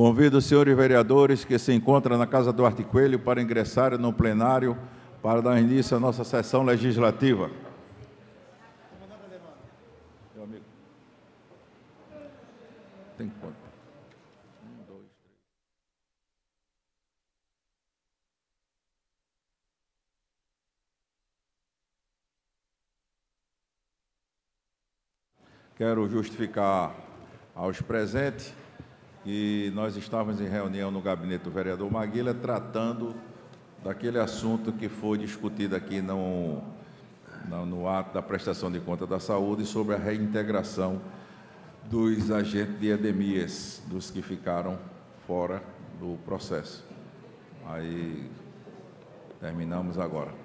Convido os senhores vereadores que se encontram na Casa Duarte Coelho para ingressarem no plenário para dar início à nossa sessão legislativa. Meu amigo. Tem quanto? 1, 2, 3. Quero justificar aos presentes que nós estávamos em reunião no gabinete do vereador Maguila tratando daquele assunto que foi discutido aqui no ato da prestação de conta da saúde sobre a reintegração dos agentes de endemias, dos que ficaram fora do processo. Aí terminamos agora.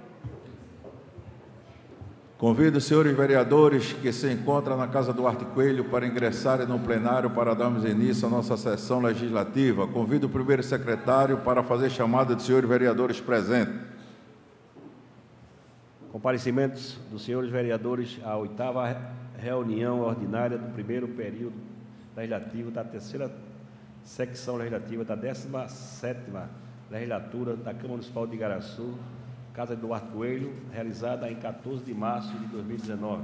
Convido os senhores vereadores que se encontram na Casa Duarte Coelho para ingressarem no plenário para darmos início à nossa sessão legislativa. Convido o primeiro secretário para fazer chamada de senhores vereadores presentes. Comparecimentos dos senhores vereadores à 8ª reunião ordinária do primeiro período legislativo da 3ª secção legislativa da 17ª legislatura da Câmara Municipal de Igaraçu, Casa de Duarte Coelho, realizada em 14 de março de 2019.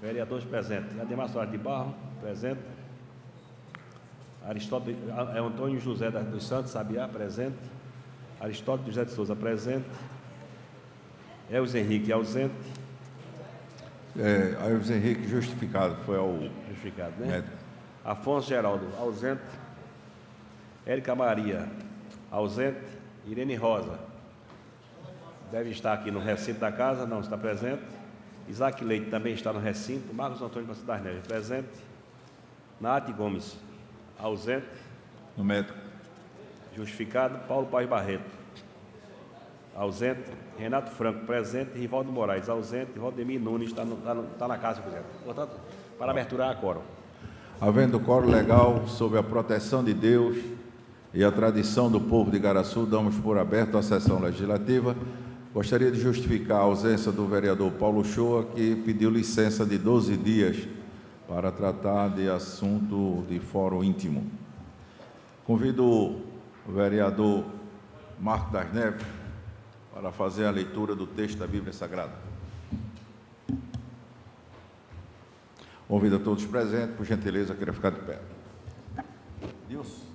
Vereadores presentes. Ademar Soares de Barro, presente. Aristóteles, Antônio José dos Santos Sabiá, presente. Aristóteles José de Souza, presente. Elvis Henrique, ausente. Elvis Henrique, justificado, foi ao... Justificado, né? Médico. Afonso Geraldo, ausente. Érica Maria, ausente. Irene Rosa, deve estar aqui no recinto da casa, não está presente. Isaac Leite também está no recinto. Marcos Antônio Francisco das Neves, presente. Nath Gomes, ausente. No médico. Justificado. Paulo Paz Barreto, ausente. Renato Franco, presente. Rivaldo Moraes, ausente. Valdemir Nunes está na casa, presidente. Portanto, para abertura a quórum. Havendo quórum legal, sob a proteção de Deus e a tradição do povo de Igaraçu, damos por aberto a sessão legislativa. Gostaria de justificar a ausência do vereador Paulo Shoa, que pediu licença de 12 dias para tratar de assunto de fórum íntimo. Convido o vereador Marco das Neves para fazer a leitura do texto da Bíblia Sagrada. Convido a todos presentes, por gentileza, queria ficar de pé. Deus.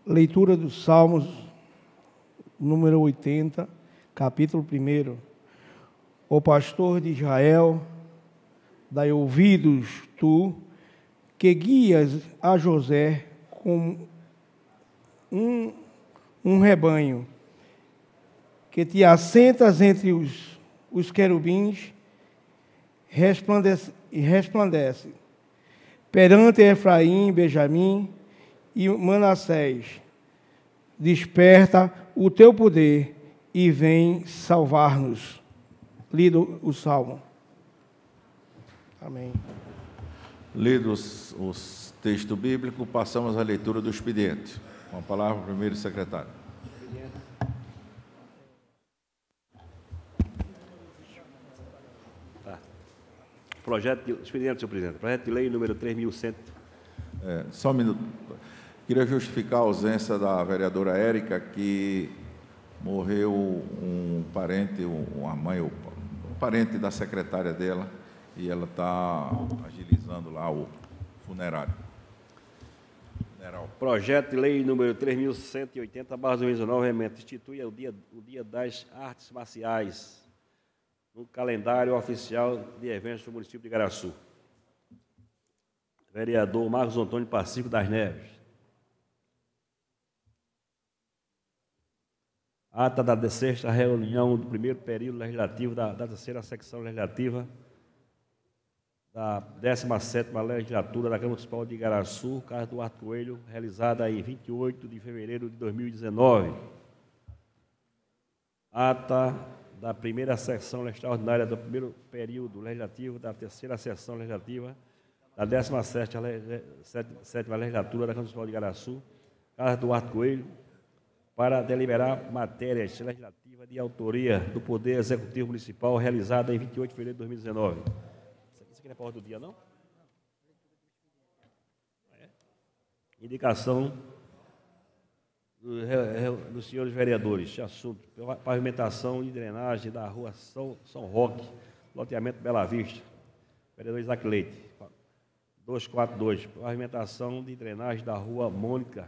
Leitura dos Salmos, número 80, capítulo 1. O pastor de Israel, dai ouvidos, tu, que guias a José com um rebanho, que te assentas entre os querubins, resplandece perante Efraim, Benjamim e Manassés. Desperta o teu poder e vem salvar-nos. Lido o Salmo. Amém. Lidos os textos bíblicos, passamos à leitura do expediente. Com a palavra, o primeiro secretário. Expediente, senhor presidente. Projeto de lei número 3.100. Só um minuto. Queria justificar a ausência da vereadora Érica, que morreu um parente, uma mãe, um parente da secretária dela, e ela está agilizando lá o funeral. Projeto de lei número 3.180/2019, remete, institui o dia das artes marciais no calendário oficial de eventos do município de Igaraçu. Vereador Marcos Antônio Pacífico das Neves. Ata da 6ª reunião do primeiro período legislativo da 3ª secção legislativa da 17ª legislatura da Câmara Municipal de Igaraçu, Casa Duarte Coelho, realizada em 28 de fevereiro de 2019. ata da primeira sessão extraordinária do primeiro período legislativo, da terceira sessão legislativa, da 17ª legislatura da Câmara Municipal de Igaraçu, Carlos Duarte Coelho, para deliberar matérias legislativas de autoria do Poder Executivo Municipal, realizada em 28 de fevereiro de 2019. Isso aqui não é para a ordem do dia, não? Indicação dos senhores vereadores. Assunto: pavimentação e drenagem da rua São Roque, loteamento Bela Vista. Vereador Isaac Leite. 242. Pavimentação de drenagem da rua Mônica,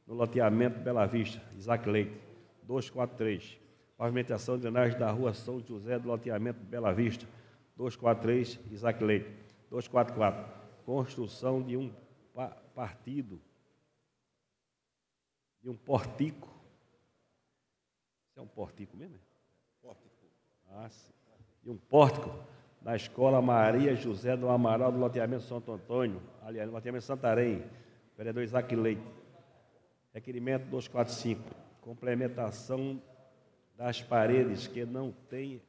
no loteamento Bela Vista. Isaac Leite. 243. Pavimentação de drenagem da rua São José, do loteamento Bela Vista. 243. Isaac Leite. 244. Construção de um de um portico. Isso é um portico mesmo? Pórtico. Ah, sim. De um pórtico da Escola Maria José do Amaral, do loteamento Santo Antônio, aliás, no loteamento Santarém. Vereador Isaac Leite. Requerimento 245. Complementação das paredes que não têm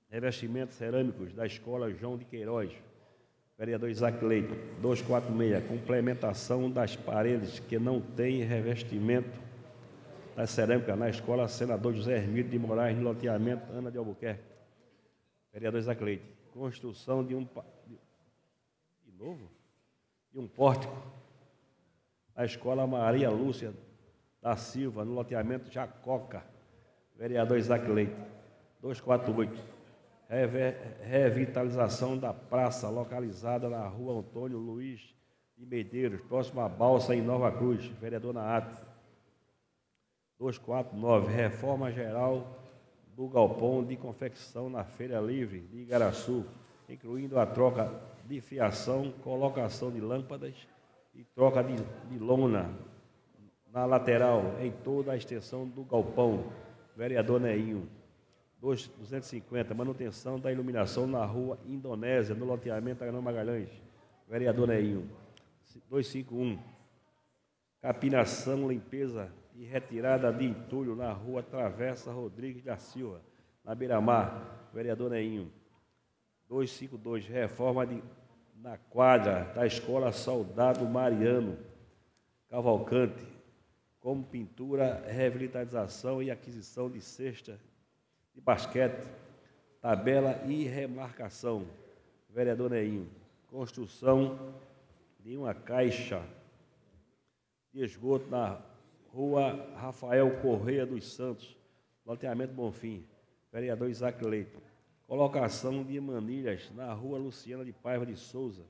revestimentos cerâmicos da Escola João de Queiroz. Vereador Isaac Leite. 246. Complementação das paredes que não têm revestimento da cerâmica na Escola Senador José Hermílio de Moraes, no loteamento Ana de Albuquerque. Vereador Isaac Leite. Construção de um pórtico da Escola Maria Lúcia da Silva, no loteamento Jacoca. Vereador Isaac Leite. 248. Revitalização da praça localizada na rua Antônio Luiz de Medeiros, próximo à Balsa, em Nova Cruz. Vereador Naate. 249. Reforma geral do galpão de confecção na Feira Livre de Igaraçu, incluindo a troca de fiação, colocação de lâmpadas e troca de lona na lateral, em toda a extensão do galpão. Vereador Neinho. 250, manutenção da iluminação na rua Indonésia, no loteamento Agranão Magalhães. Vereador Neinho. 251, capinação, limpeza e retirada de entulho na rua Travessa Rodrigues da Silva, na Beira-Mar. Vereador Neinho. 252, reforma na quadra da Escola Soldado Mariano Cavalcante, como pintura, revitalização e aquisição de cesta de basquete, tabela e remarcação. Vereador Neinho. Construção de uma caixa de esgoto na rua Rafael Correia dos Santos, loteamento Bonfim. Vereador Isaac Leite. Colocação de manilhas na rua Luciana de Paiva de Souza,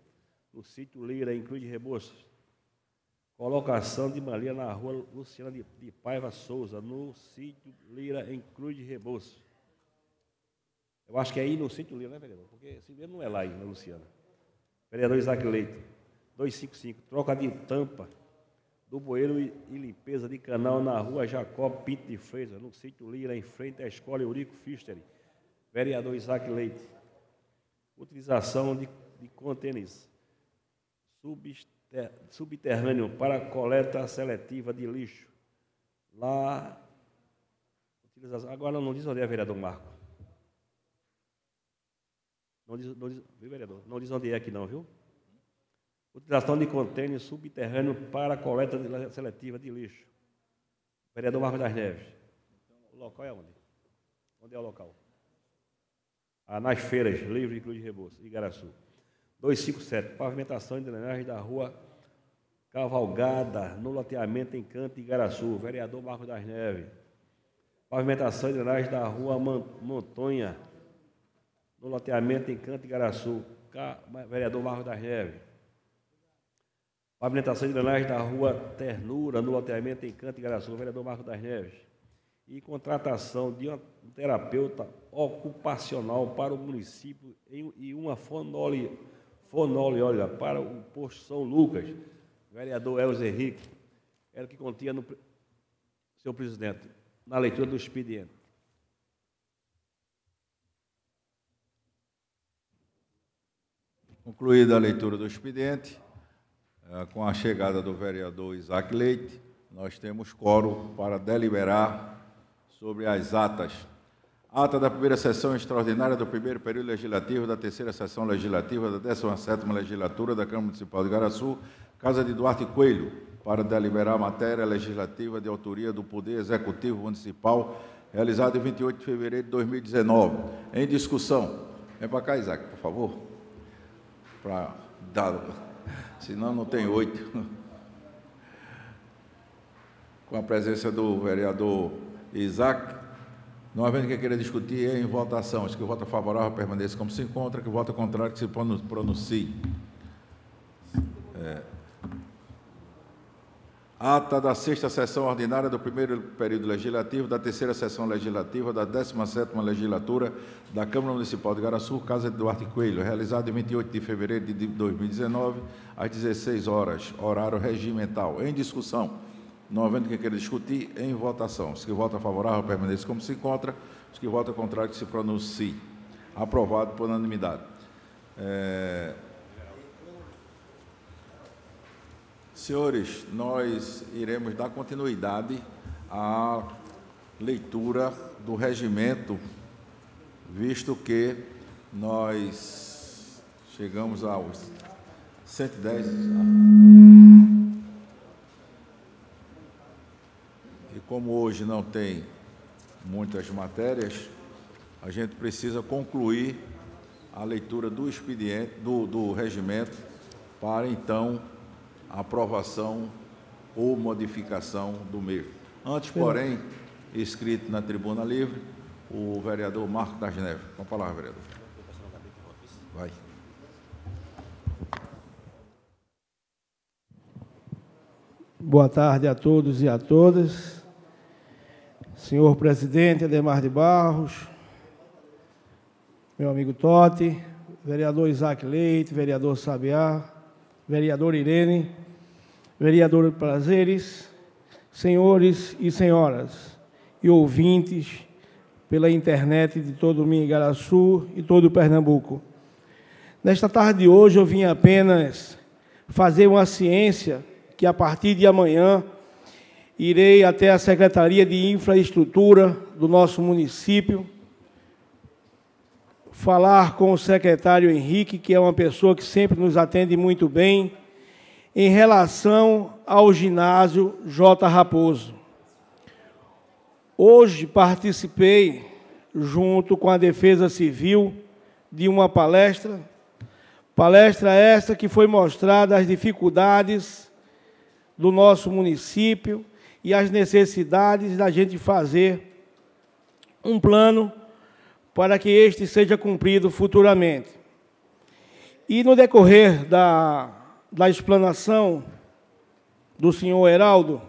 no sítio Lira, em Cruz de Rebouças. Colocação de manilha na rua Luciana de Paiva Souza, no sítio Lira, em Cruz de Rebouças. Eu acho que é aí no sítio Lira, né, vereador? Porque esse mesmo não é lá aí, na Luciana. Vereador Isaac Leite. 255. Troca de tampa do bueiro e limpeza de canal na rua Jacob Pinto de Freitas, no sítio Lira, em frente à Escola Eurico Fisteri. Vereador Isaac Leite. Utilização de contêineres subterrâneo para coleta seletiva de lixo. Lá. Agora não diz onde é, vereador Marco. Não diz, viu, vereador? Não diz onde é aqui não, viu? Utilização de contêiner subterrâneo para coleta seletiva de lixo. Vereador Marcos das Neves. O local é onde? Onde é o local? Nas feiras, Livre de Cruz de Rebouças, Igaraçu. 257. Pavimentação e drenagem da rua Cavalgada, no loteamento Encanto, Igaraçu. Vereador Marcos das Neves. Pavimentação e drenagem da rua Montonha, no loteamento Encanto, Igaraçu. Vereador Marcos das Neves. Pavimentação e drenagem da rua Ternura, no loteamento Encanto, Igaraçu. Vereador Marcos das Neves. E contratação de um terapeuta ocupacional para o município e uma fonoaudióloga para o posto São Lucas. Vereador Elza Henrique. Era o que continha no senhor presidente, na leitura do expediente. Concluída a leitura do expediente, com a chegada do vereador Isaac Leite, nós temos quórum para deliberar sobre as atas Ata da primeira sessão extraordinária do primeiro período legislativo da terceira sessão legislativa da 17ª legislatura da Câmara Municipal de Igaraçu, Casa de Duarte Coelho, para deliberar a matéria legislativa de autoria do Poder Executivo Municipal, realizada em 28 de fevereiro de 2019. Em discussão. Vem para cá, Isaac, por favor. Para dar, senão não tem 8. Com a presença do vereador Isaac. Não havendo quem queira discutir, é em votação. Os que votam favorável permaneçam como se encontra, que vota contrário que se pronuncie. Ata da sexta sessão ordinária do primeiro período legislativo da terceira sessão legislativa da 17ª legislatura da Câmara Municipal de Igaraçu, Casa de Duarte Coelho, realizado em 28 de fevereiro de 2019, às 16 horas, horário regimental. Em discussão. Não havendo quem queira discutir, em votação. Os que votam favorável permaneçam como se encontra, os que votam contrário que se pronuncie. Aprovado por unanimidade. Senhores, nós iremos dar continuidade à leitura do regimento, visto que nós chegamos aos 110... E como hoje não tem muitas matérias, a gente precisa concluir a leitura do expediente, do regimento, para então a aprovação ou modificação do mesmo. Antes, porém, inscrito na tribuna livre, o vereador Marco das Neves. Com a palavra, vereador. Vai. Boa tarde a todos e a todas. Senhor presidente Ademar de Barros, meu amigo Totti, vereador Isaac Leite, vereador Sabiá, vereador Irene, vereador Prazeres, senhores e senhoras e ouvintes pela internet de todo o Minho Igaraçu e todo o Pernambuco. Nesta tarde de hoje eu vim apenas fazer uma ciência que a partir de amanhã irei até a Secretaria de Infraestrutura do nosso município, falar com o secretário Henrique, que é uma pessoa que sempre nos atende muito bem, em relação ao ginásio J. Raposo. Hoje participei, junto com a Defesa Civil, de uma palestra essa que foi mostrada as dificuldades do nosso município e as necessidades da gente fazer um plano para que este seja cumprido futuramente. E no decorrer da explanação do senhor Heraldo,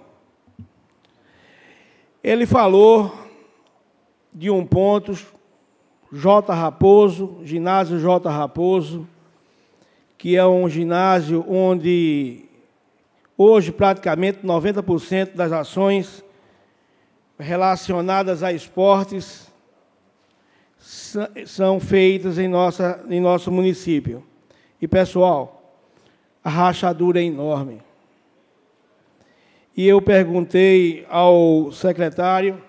ele falou de um ponto, J. Raposo, ginásio J. Raposo, que é um ginásio onde hoje, praticamente 90% das ações relacionadas a esportes são feitas em nosso município. E, pessoal, a rachadura é enorme. E eu perguntei ao secretário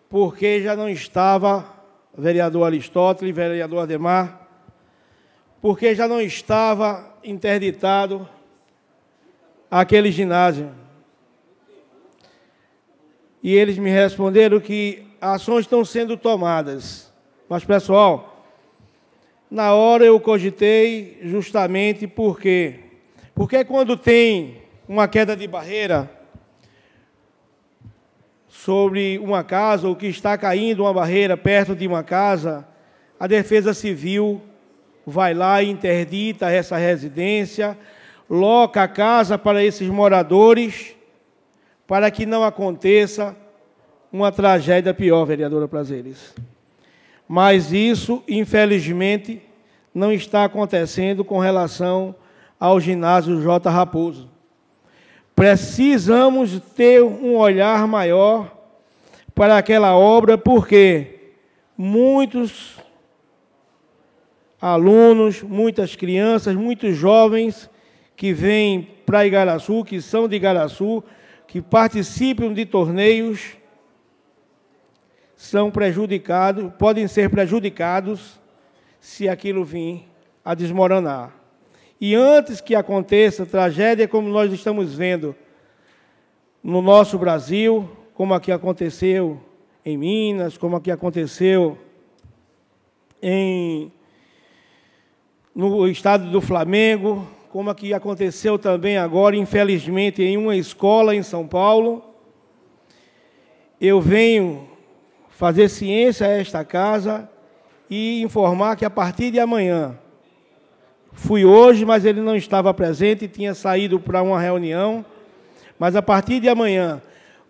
por que já não estava, vereador Aristóteles, vereador Ademar, por que já não estava interditado aquele ginásio. E eles me responderam que ações estão sendo tomadas. Mas, pessoal, na hora eu cogitei justamente por quê? Porque quando tem uma queda de barreira sobre uma casa, ou que está caindo uma barreira perto de uma casa, a Defesa Civil vai lá e interdita essa residência, loca a casa para esses moradores, para que não aconteça uma tragédia pior, vereadora Prazeres. Mas isso, infelizmente, não está acontecendo com relação ao ginásio J. Raposo. Precisamos ter um olhar maior para aquela obra, porque muitos alunos, muitas crianças, muitos jovens que vêm para Igaraçu, que são de Igaraçu, que participam de torneios, são prejudicados, podem ser prejudicados se aquilo vir a desmoronar. E antes que aconteça tragédia como nós estamos vendo no nosso Brasil, como aqui aconteceu em Minas, como aqui aconteceu no estado do Flamengo, como aqui aconteceu também agora, infelizmente, em uma escola em São Paulo, eu venho fazer ciência a esta casa e informar que a partir de amanhã, fui hoje, mas ele não estava presente, tinha saído para uma reunião, mas a partir de amanhã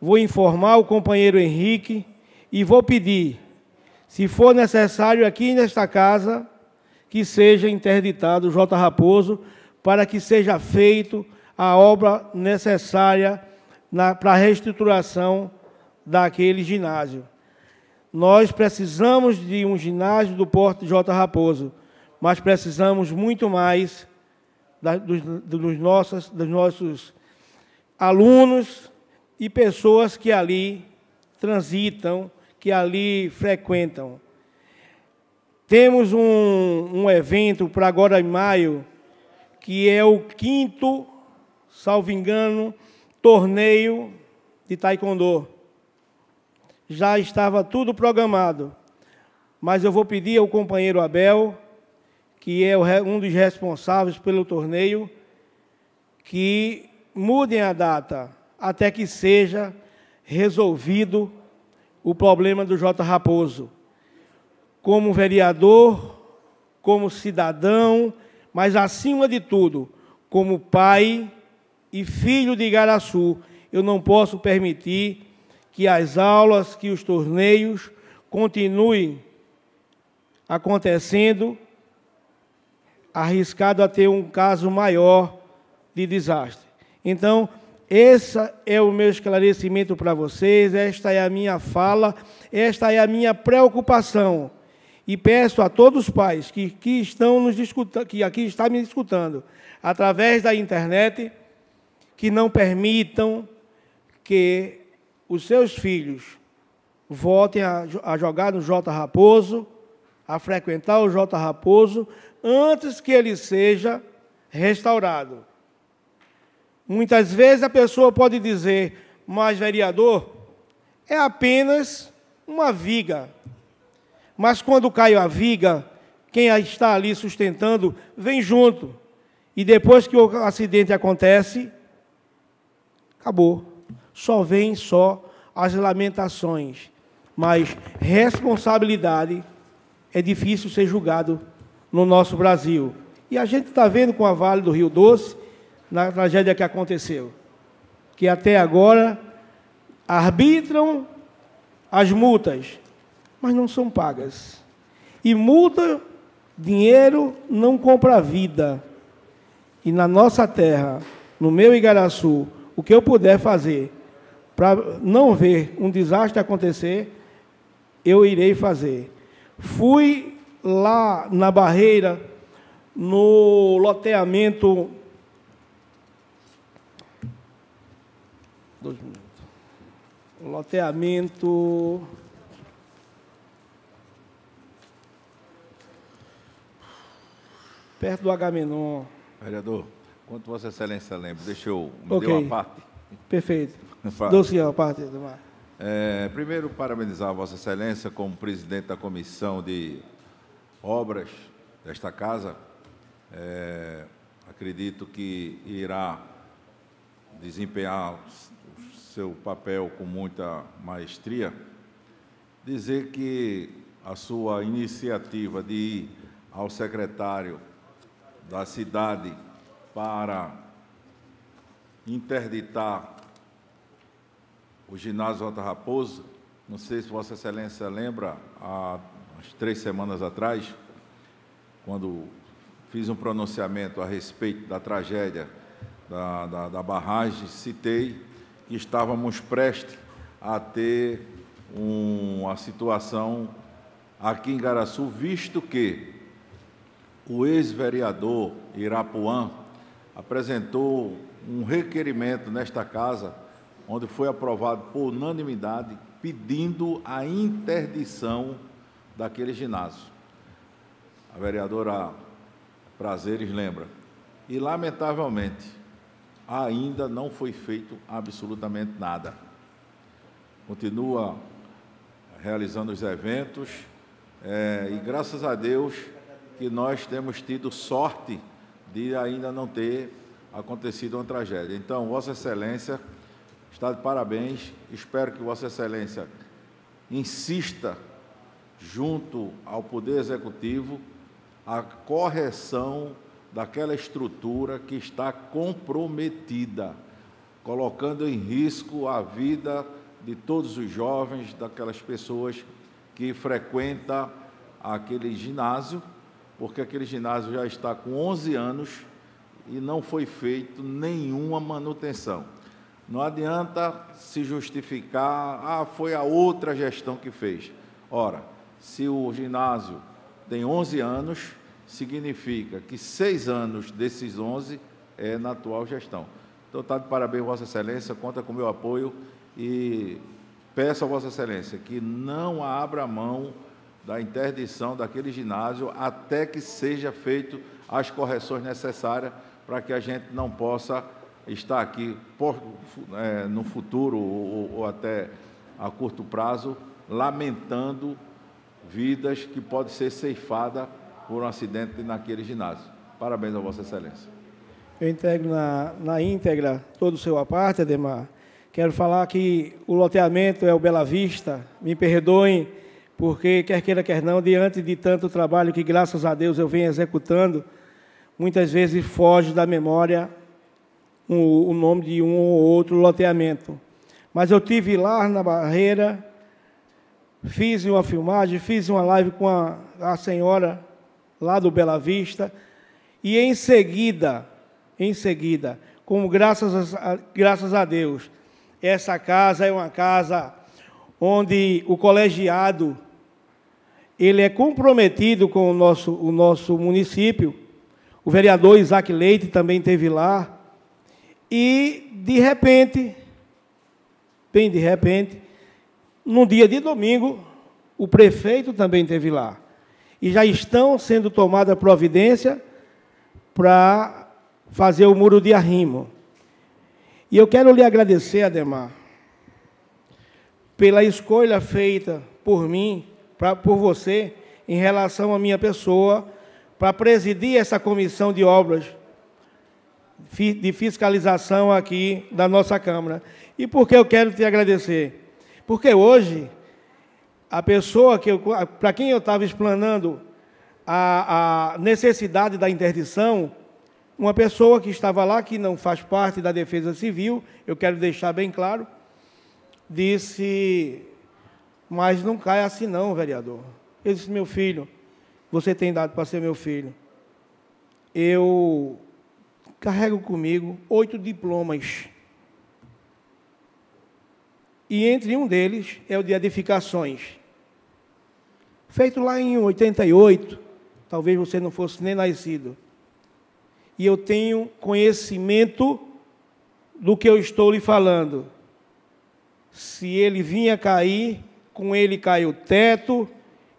vou informar o companheiro Henrique e vou pedir, se for necessário aqui nesta casa, que seja interditado o J. Raposo, para que seja feita a obra necessária para a reestruturação daquele ginásio. Nós precisamos de um ginásio do porte J. Raposo, mas precisamos muito mais dos nossos alunos e pessoas que ali transitam, que ali frequentam. Temos um evento para agora em maio, que é o 5º, salvo engano, torneio de taekwondo. Já estava tudo programado, mas eu vou pedir ao companheiro Abel, que é um dos responsáveis pelo torneio, que mudem a data até que seja resolvido o problema do J. Raposo. Como vereador, como cidadão, mas, acima de tudo, como pai e filho de Igaraçu, eu não posso permitir que as aulas, que os torneios continuem acontecendo, arriscado a ter um caso maior de desastre. Então, esse é o meu esclarecimento para vocês, esta é a minha fala, esta é a minha preocupação. E peço a todos os pais que estão nos escutando, que aqui estão me escutando, através da internet, que não permitam que os seus filhos voltem a jogar no J. Raposo, a frequentar o J. Raposo, antes que ele seja restaurado. Muitas vezes a pessoa pode dizer, mas, vereador, é apenas uma viga. Mas quando cai a viga, quem está ali sustentando vem junto. E depois que o acidente acontece, acabou. Só vem as lamentações. Mas responsabilidade é difícil ser julgado no nosso Brasil. E a gente está vendo com a Vale do Rio Doce, na tragédia que aconteceu, que até agora arbitram as multas, mas não são pagas. E multa, dinheiro, não compra vida. E na nossa terra, no meu Igaraçu, o que eu puder fazer para não ver um desastre acontecer, eu irei fazer. Fui lá na Barreira, no loteamento... 2 minutos. Loteamento... perto do Agamenon. Vereador, quanto Vossa Excelência lembra, deixa eu me dê uma parte. Perfeito. Dou sim a parte, Edmar. Primeiro, parabenizar Vossa Excelência como presidente da Comissão de Obras desta casa. Acredito que irá desempenhar o seu papel com muita maestria. Dizer que a sua iniciativa de ir ao secretário da cidade para interditar o ginásio J. Raposo, não sei se Vossa Excelência lembra, há umas 3 semanas atrás, quando fiz um pronunciamento a respeito da tragédia da barragem, citei que estávamos prestes a ter uma situação aqui em Igaraçu, visto que o ex-vereador Irapuã apresentou um requerimento nesta casa, onde foi aprovado por unanimidade, pedindo a interdição daquele ginásio. A vereadora Prazeres lembra. E, lamentavelmente, ainda não foi feito absolutamente nada. Continua realizando os eventos, e graças a Deus que nós temos tido sorte de ainda não ter acontecido uma tragédia. Então, Vossa Excelência está de parabéns. Espero que Vossa Excelência insista junto ao Poder Executivo a correção daquela estrutura que está comprometida, colocando em risco a vida de todos os jovens, daquelas pessoas que frequentam aquele ginásio, porque aquele ginásio já está com 11 anos e não foi feito nenhuma manutenção. Não adianta se justificar, foi a outra gestão que fez. Ora, se o ginásio tem 11 anos, significa que 6 anos desses 11 é na atual gestão. Então, está de parabéns, Vossa Excelência, conta com o meu apoio e peço a Vossa Excelência que não abra mão da interdição daquele ginásio até que seja feito as correções necessárias para que a gente não possa estar aqui no futuro ou até a curto prazo lamentando vidas que podem ser ceifadas por um acidente naquele ginásio. Parabéns a Vossa Excelência. Eu integro na íntegra todo o seu à parte, Ademar. Quero falar que o loteamento é o Bela Vista. Me perdoem, porque, quer queira, quer não, diante de tanto trabalho que, graças a Deus, eu venho executando, muitas vezes foge da memória o nome de um ou outro loteamento. Mas eu tive lá na Barreira, fiz uma filmagem, fiz uma live com a senhora lá do Bela Vista, e em seguida, como graças a Deus, essa casa é uma casa onde o colegiado ele é comprometido com o nosso município. O vereador Isaac Leite também esteve lá, e de repente, bem de repente, no dia de domingo, o prefeito também esteve lá. E já estão sendo tomadas providência para fazer o muro de arrimo. E eu quero lhe agradecer, Ademar, pela escolha feita por mim, por você, em relação à minha pessoa, para presidir essa comissão de obras de fiscalização aqui da nossa Câmara. E por que eu quero te agradecer? Porque hoje, a pessoa para quem eu estava explanando a necessidade da interdição, uma pessoa que estava lá, que não faz parte da Defesa Civil, eu quero deixar bem claro, disse, mas não cai assim não, vereador. Eu disse, meu filho, você tem dado para ser meu filho. Eu carrego comigo 8 diplomas. E entre um deles é o de edificações. Feito lá em 88, talvez você não fosse nem nascido. E eu tenho conhecimento do que eu estou lhe falando. Se ele vinha cair, com ele cai o teto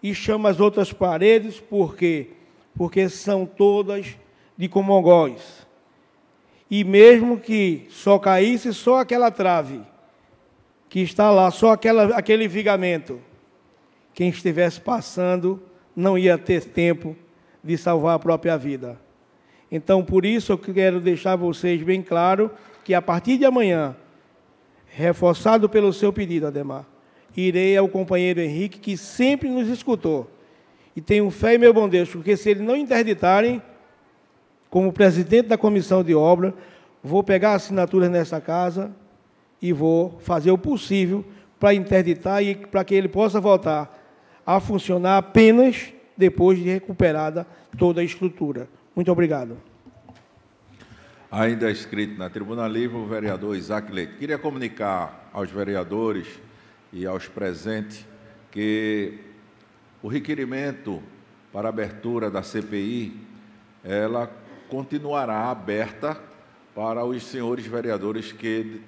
e chama as outras paredes, por quê? Porque são todas de comongóis. E mesmo que só caísse só aquela trave, que está lá, só aquele vigamento, quem estivesse passando não ia ter tempo de salvar a própria vida. Então, por isso, eu quero deixar vocês bem claro que, a partir de amanhã, reforçado pelo seu pedido, Ademar, irei ao companheiro Henrique, que sempre nos escutou. E tenho fé em meu bom Deus, porque se ele não interditarem, como presidente da comissão de obra, vou pegar assinaturas nessa casa e vou fazer o possível para interditar e para que ele possa voltar a funcionar apenas depois de recuperada toda a estrutura. Muito obrigado. Ainda escrito na Tribuna Livre, o vereador Isaac Leite. Queria comunicar aos vereadores e aos presentes que o requerimento para abertura da CPI, ela continuará aberta para os senhores vereadores que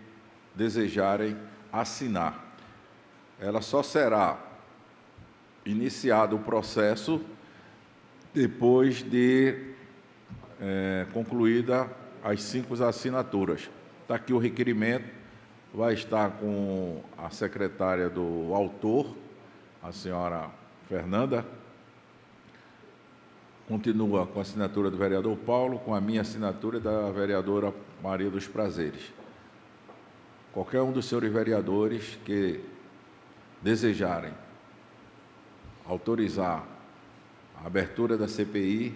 desejarem assinar. Ela só será iniciado o processo depois de concluída as 5 assinaturas. Está aqui o requerimento, vai estar com a secretária do autor, a senhora Fernanda, continua com a assinatura do vereador Paulo, com a minha assinatura e da vereadora Maria dos Prazeres. Qualquer um dos senhores vereadores que desejarem autorizar a abertura da CPI,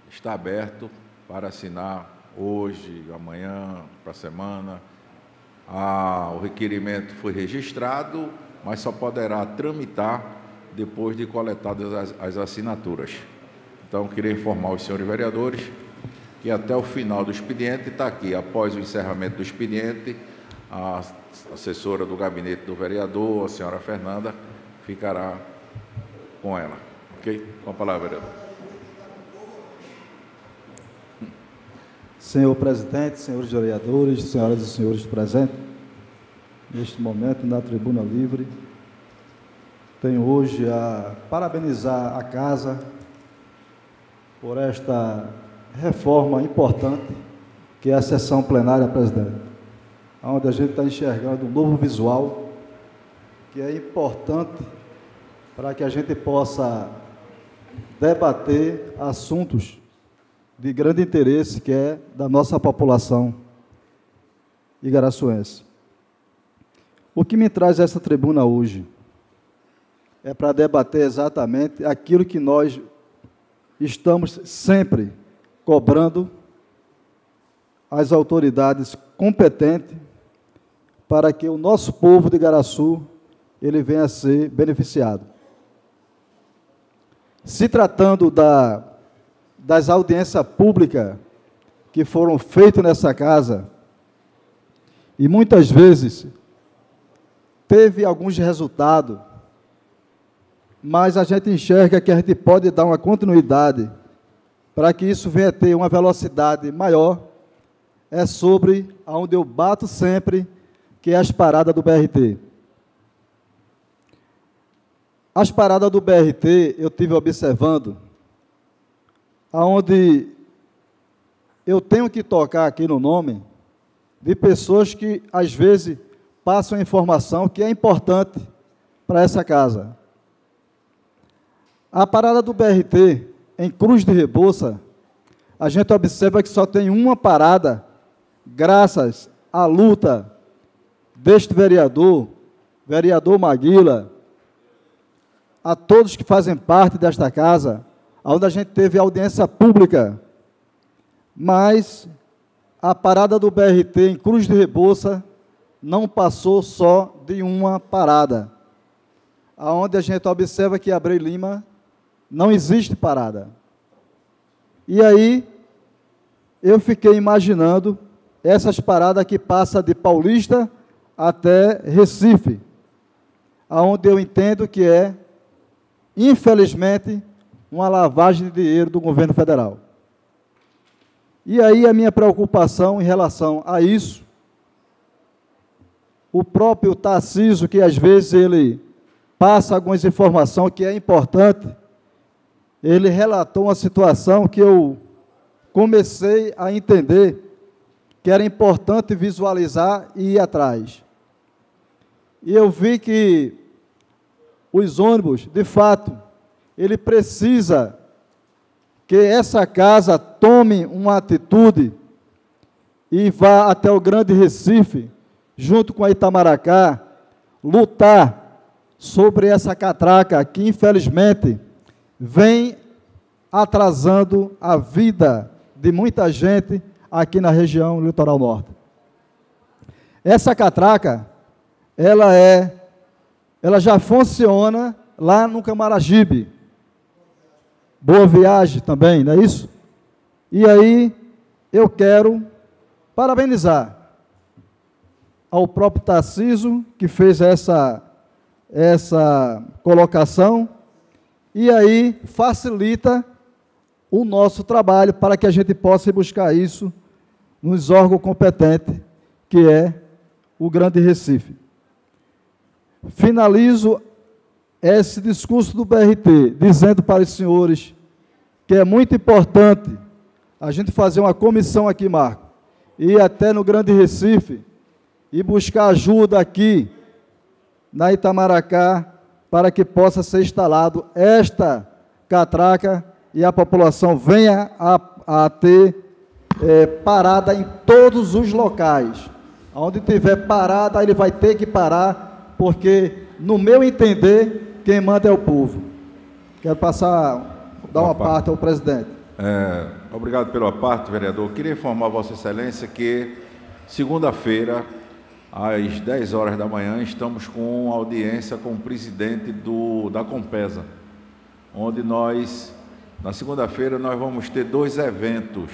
está aberto para assinar hoje, amanhã, para a semana. O requerimento foi registrado, mas só poderá tramitar depois de coletadas as assinaturas. Então, queria informar os senhores vereadores que até o final do expediente, está aqui, após o encerramento do expediente, a assessora do gabinete do vereador, a senhora Fernanda, ficará com ela. Ok? Com a palavra, vereador. Senhor presidente, senhores vereadores, senhoras e senhores presentes, neste momento, na tribuna livre, tenho hoje a parabenizar a Casa por esta reforma importante, que é a sessão plenária, presidente, onde a gente está enxergando um novo visual, que é importante para que a gente possa debater assuntos de grande interesse, que é da nossa população igaraçuense. O que me traz essa tribuna hoje é para debater exatamente aquilo que nós estamos sempre cobrando às autoridades competentes para que o nosso povo de Igaraçu ele venha a ser beneficiado. Se tratando das audiências públicas que foram feitas nessa casa, e muitas vezes teve alguns resultados, mas a gente enxerga que a gente pode dar uma continuidade para que isso venha a ter uma velocidade maior, é sobre onde eu bato sempre, que é as paradas do BRT. As paradas do BRT, eu tive observando, aonde eu tenho que tocar aqui no nome de pessoas que, às vezes, passam informação que é importante para essa casa. A parada do BRT, em Cruz de Rebouça, a gente observa que só tem uma parada, graças à luta deste vereador Maguila, a todos que fazem parte desta casa, onde a gente teve audiência pública, mas a parada do BRT em Cruz de Rebouça não passou só de uma parada, onde a gente observa que em Abreu Lima não existe parada. E aí, eu fiquei imaginando essas paradas que passam de Paulista até Recife, onde eu entendo que é, infelizmente, uma lavagem de dinheiro do governo federal. E aí a minha preocupação em relação a isso, o próprio Tarcísio, que às vezes ele passa algumas informações que é importante, ele relatou uma situação que eu comecei a entender que era importante visualizar e ir atrás. E eu vi que os ônibus, de fato, ele precisa que essa casa tome uma atitude e vá até o Grande Recife, junto com a Itamaracá, lutar sobre essa catraca que, infelizmente, vem atrasando a vida de muita gente aqui na região litoral norte. Essa catraca, ela já funciona lá no Camaragibe. Boa Viagem também, não é isso? E aí, eu quero parabenizar ao próprio Tarcísio, que fez essa colocação, e aí facilita o nosso trabalho para que a gente possa buscar isso nos órgãos competentes, que é o Grande Recife. Finalizo esse discurso do BRT, dizendo para os senhores que é muito importante a gente fazer uma comissão aqui, Marco, ir até no Grande Recife e buscar ajuda aqui na Itamaracá para que possa ser instalado esta catraca e a população venha a ter parada em todos os locais. Onde tiver parada, ele vai ter que parar, porque, no meu entender, quem manda é o povo. Quero dar uma parte ao presidente. Obrigado pela parte, vereador. Queria informar a Vossa Excelência que, segunda-feira, às 10 horas da manhã, estamos com audiência com o presidente da Compesa, onde nós, na segunda-feira, nós vamos ter 2 eventos.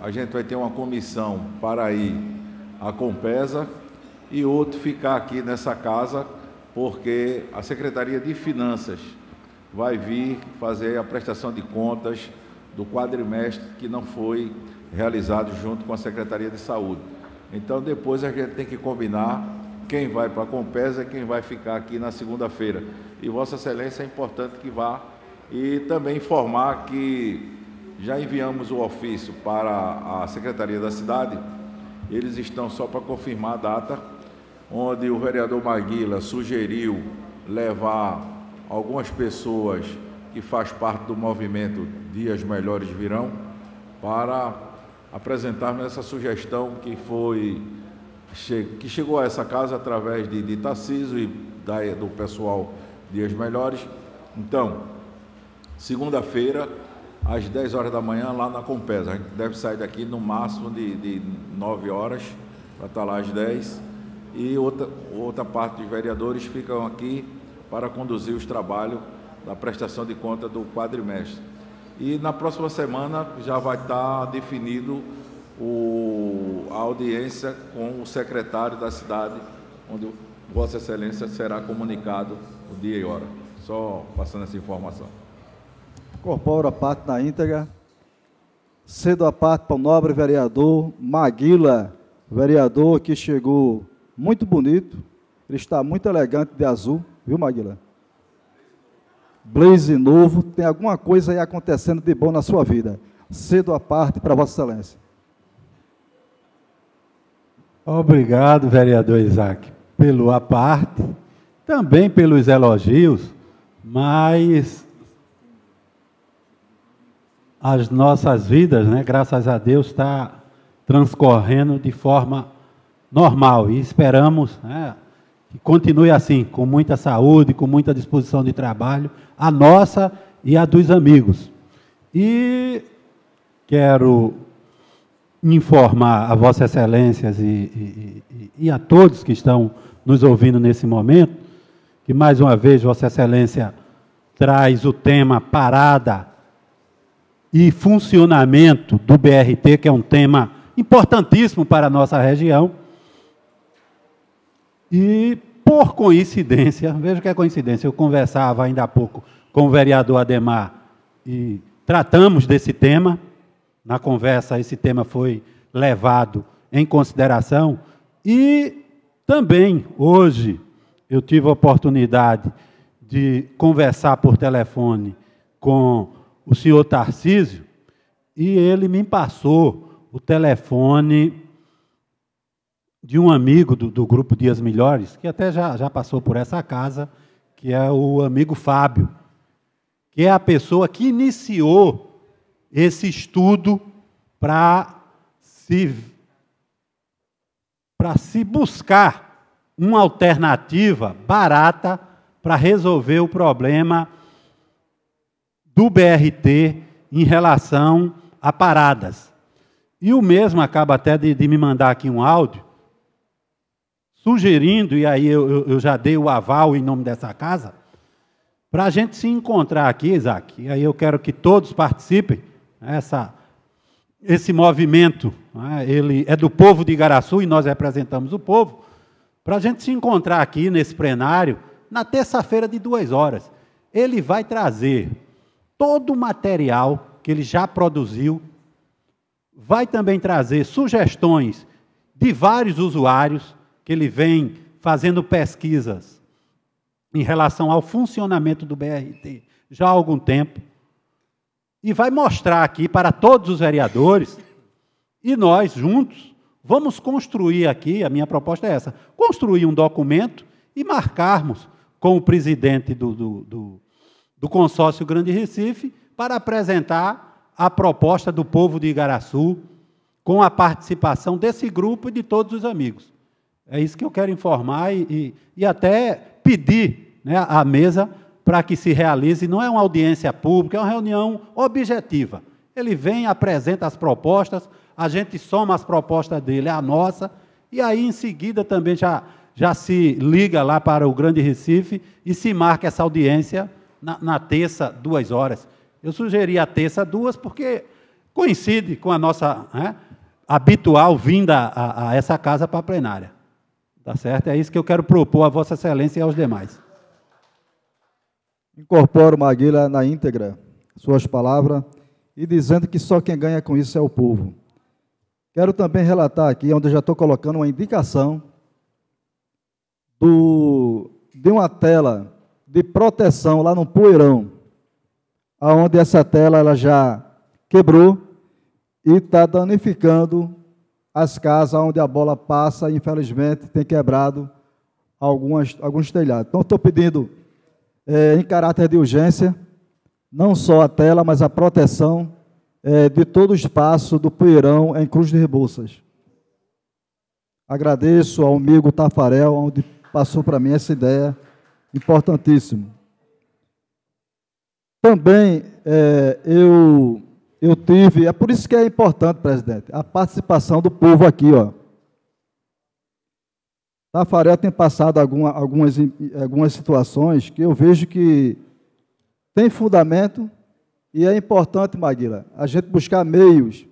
A gente vai ter uma comissão para ir à Compesa e outro ficar aqui nessa casa, porque a Secretaria de Finanças vai vir fazer a prestação de contas do quadrimestre que não foi realizado junto com a Secretaria de Saúde. Então, depois a gente tem que combinar quem vai para a Compesa e quem vai ficar aqui na segunda-feira. E Vossa Excelência é importante que vá e também informar que já enviamos o ofício para a Secretaria da Cidade. Eles estão só para confirmar a data, onde o vereador Maguila sugeriu levar algumas pessoas que faz parte do movimento Dias Melhores Virão, para apresentarmos essa sugestão que chegou a essa casa através de Tarcísio e do pessoal Dias Melhores. Então, segunda-feira, às 10 horas da manhã, lá na Compesa. A gente deve sair daqui no máximo de 9 horas, para estar lá às 10. E outra parte dos vereadores ficam aqui para conduzir os trabalhos da prestação de conta do quadrimestre. E na próxima semana já vai estar definido a audiência com o secretário da cidade, onde Vossa Excelência será comunicado o dia e hora. Só passando essa informação. Incorporo a parte na íntegra. Cedo a parte para o nobre vereador Maguila, vereador que chegou muito bonito. Ele está muito elegante de azul, viu, Maguila? Blaze novo, tem alguma coisa aí acontecendo de bom na sua vida. Cedo a parte para Vossa Excelência. Obrigado, vereador Isaac, pelo a parte, também pelos elogios, mas as nossas vidas, né, graças a Deus, está transcorrendo de forma normal e esperamos, né, que continue assim, com muita saúde, com muita disposição de trabalho, a nossa e a dos amigos. E quero informar a Vossa Excelências e a todos que estão nos ouvindo nesse momento, que mais uma vez Vossa Excelência traz o tema parada e funcionamento do BRT, que é um tema importantíssimo para a nossa região. E, por coincidência, veja que é coincidência, eu conversava ainda há pouco com o vereador Ademar e tratamos desse tema. Na conversa, esse tema foi levado em consideração. E também, hoje, eu tive a oportunidade de conversar por telefone com o senhor Tarcísio, e ele me passou o telefone de um amigo do Grupo Dias Melhores, que até já passou por essa casa, que é o amigo Fábio, que é a pessoa que iniciou esse estudo para se buscar uma alternativa barata para resolver o problema do BRT em relação a paradas. E o mesmo acaba até de me mandar aqui um áudio, sugerindo, e aí eu já dei o aval em nome dessa casa, para a gente se encontrar aqui, Isaac, e aí eu quero que todos participem, esse movimento, né, ele é do povo de Igaraçu e nós representamos o povo, para a gente se encontrar aqui nesse plenário, na terça-feira de 2 horas. Ele vai trazer todo o material que ele já produziu, vai também trazer sugestões de vários usuários, que ele vem fazendo pesquisas em relação ao funcionamento do BRT já há algum tempo, e vai mostrar aqui para todos os vereadores, e nós juntos vamos construir aqui, a minha proposta é essa, construir um documento e marcarmos com o presidente do consórcio Grande Recife para apresentar a proposta do povo de Igaraçu, com a participação desse grupo e de todos os amigos. É isso que eu quero informar e até pedir, né, à mesa para que se realize. Não é uma audiência pública, é uma reunião objetiva. Ele vem, apresenta as propostas, a gente soma as propostas dele à nossa, e aí, em seguida, também já se liga lá para o Grande Recife e se marca essa audiência na terça, 2 horas. Eu sugeri a terça, 2, porque coincide com a nossa, né, habitual vinda a essa casa para a plenária. Tá certo? É isso que eu quero propor a Vossa Excelência e aos demais. Incorporo, Maguila, na íntegra suas palavras e dizendo que só quem ganha com isso é o povo. Quero também relatar aqui, onde eu já estou colocando uma indicação de uma tela de proteção lá no Poeirão, onde essa tela ela já quebrou e está danificando as casas onde a bola passa, infelizmente, tem quebrado alguns telhados. Então, estou pedindo, em caráter de urgência, não só a tela, mas a proteção de todo o espaço do Poeirão em Cruz de Rebouças. Agradeço ao amigo Tafarel, onde passou para mim essa ideia importantíssima. Também eu tive, é por isso que é importante, presidente, a participação do povo aqui, ó. Tafarel tem passado algumas situações que eu vejo que tem fundamento e é importante, Maguila, a gente buscar meios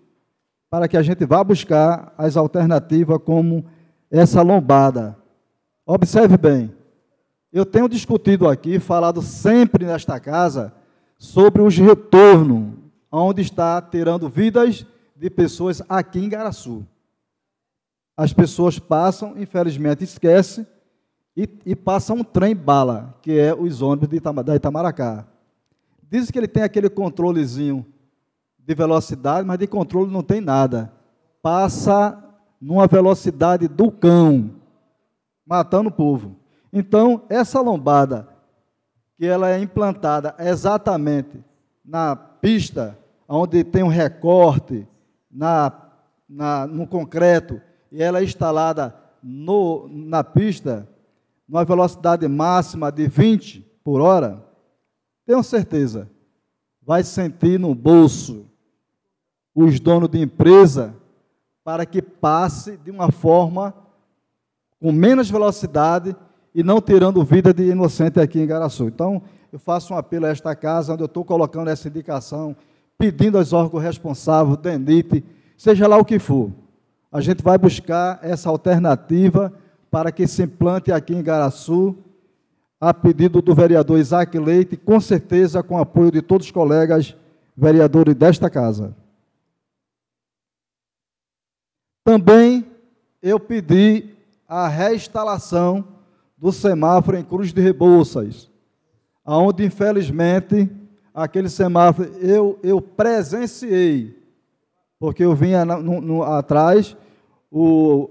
para que a gente vá buscar as alternativas como essa lombada. Observe bem, eu tenho discutido aqui, falado sempre nesta casa, sobre os retornos, onde está tirando vidas de pessoas aqui em Igaraçu. As pessoas passam, infelizmente esquecem, e passa um trem-bala, que é os ônibus da Itamaracá. Dizem que ele tem aquele controlezinho de velocidade, mas de controle não tem nada. Passa numa velocidade do cão, matando o povo. Então, essa lombada, que ela é implantada exatamente na pista, onde tem um recorte no concreto, e ela é instalada na pista, numa velocidade máxima de 20 por hora, tenho certeza, vai sentir no bolso os donos de empresa para que passe de uma forma com menos velocidade e não tirando vida de inocente aqui em Igaraçu. Então, eu faço um apelo a esta casa, onde eu estou colocando essa indicação, pedindo aos órgãos responsáveis, DENIT, seja lá o que for. A gente vai buscar essa alternativa para que se implante aqui em Igaraçu, a pedido do vereador Isaac Leite, com certeza com apoio de todos os colegas vereadores desta casa. Também eu pedi a reinstalação do semáforo em Cruz de Rebouças, onde, infelizmente, aquele semáforo eu presenciei, porque eu vinha atrás,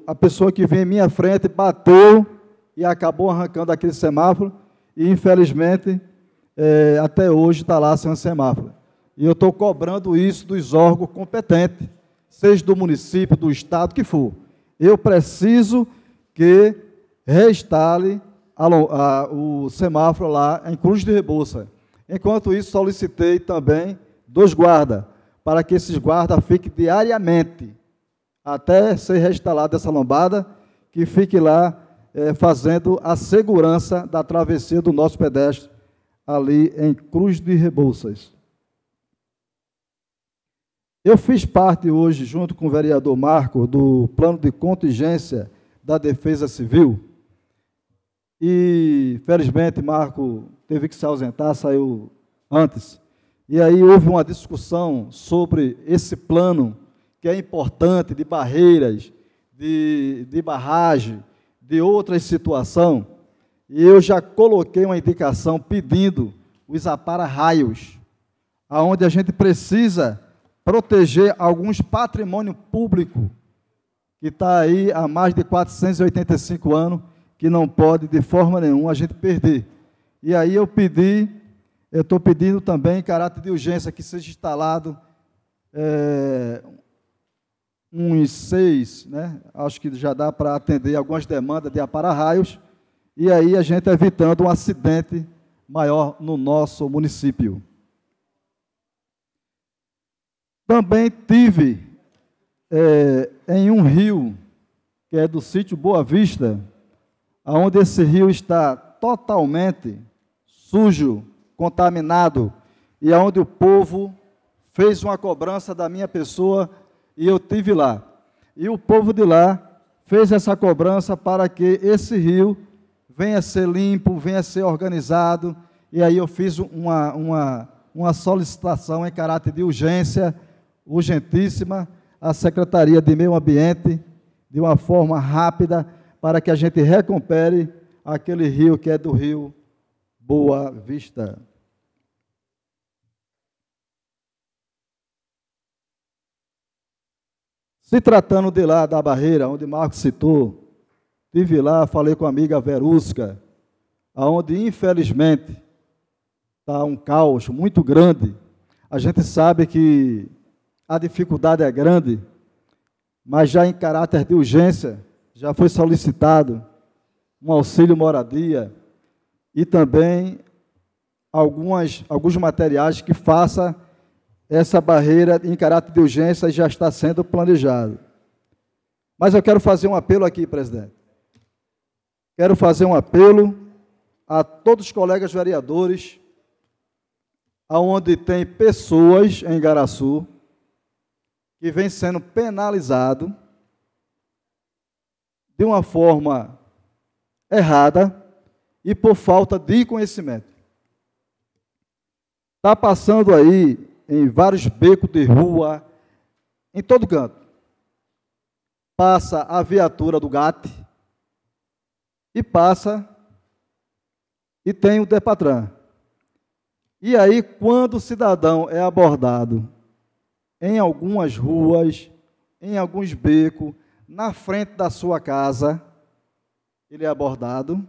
a pessoa que vinha em minha frente bateu e acabou arrancando aquele semáforo, e, infelizmente, até hoje está lá sem semáforo. E eu estou cobrando isso dos órgãos competentes, seja do município, do estado, que for. Eu preciso que reinstale o semáforo lá em Cruz de Rebouças. Enquanto isso, solicitei também 2 guardas, para que esses guardas fiquem diariamente, até ser reinstalada essa lombada, que fique lá fazendo a segurança da travessia do nosso pedestre, ali em Cruz de Rebouças. Eu fiz parte hoje, junto com o vereador Marco, do plano de contingência da Defesa Civil, e, felizmente, Marco teve que se ausentar, saiu antes. E aí houve uma discussão sobre esse plano, que é importante, de barreiras, de barragem, de outras situações, e eu já coloquei uma indicação pedindo os para-raios, aonde a gente precisa proteger alguns patrimônio público que está aí há mais de 485 anos, que não pode de forma nenhuma a gente perder. E aí eu estou pedindo também, em caráter de urgência, que seja instalado uns 6, né? Acho que já dá para atender algumas demandas de para-raios, e aí a gente evitando um acidente maior no nosso município. Também tive em um rio, que é do sítio Boa Vista, onde esse rio está totalmente sujo, contaminado, e onde o povo fez uma cobrança da minha pessoa, e eu tive lá. E o povo de lá fez essa cobrança para que esse rio venha a ser limpo, venha a ser organizado, e aí eu fiz uma solicitação em caráter de urgência, urgentíssima, à Secretaria de Meio Ambiente, de uma forma rápida, para que a gente recupere aquele rio que é do rio Boa Vista. Se tratando de lá, da barreira, onde Marcos citou, estive lá, falei com a amiga Verusca, onde, infelizmente, está um caos muito grande. A gente sabe que a dificuldade é grande, mas já em caráter de urgência, já foi solicitado um auxílio moradia e também alguns materiais que façam essa barreira em caráter de urgência, já está sendo planejado. Mas eu quero fazer um apelo aqui, presidente. Quero fazer um apelo a todos os colegas vereadores, aonde tem pessoas em Igaraçu que vêm sendo penalizados de uma forma errada e por falta de conhecimento. Está passando aí em vários becos de rua, em todo canto. Passa a viatura do GAT e passa e tem o DEPATRAN. E aí, quando o cidadão é abordado em algumas ruas, em alguns becos, na frente da sua casa, ele é abordado,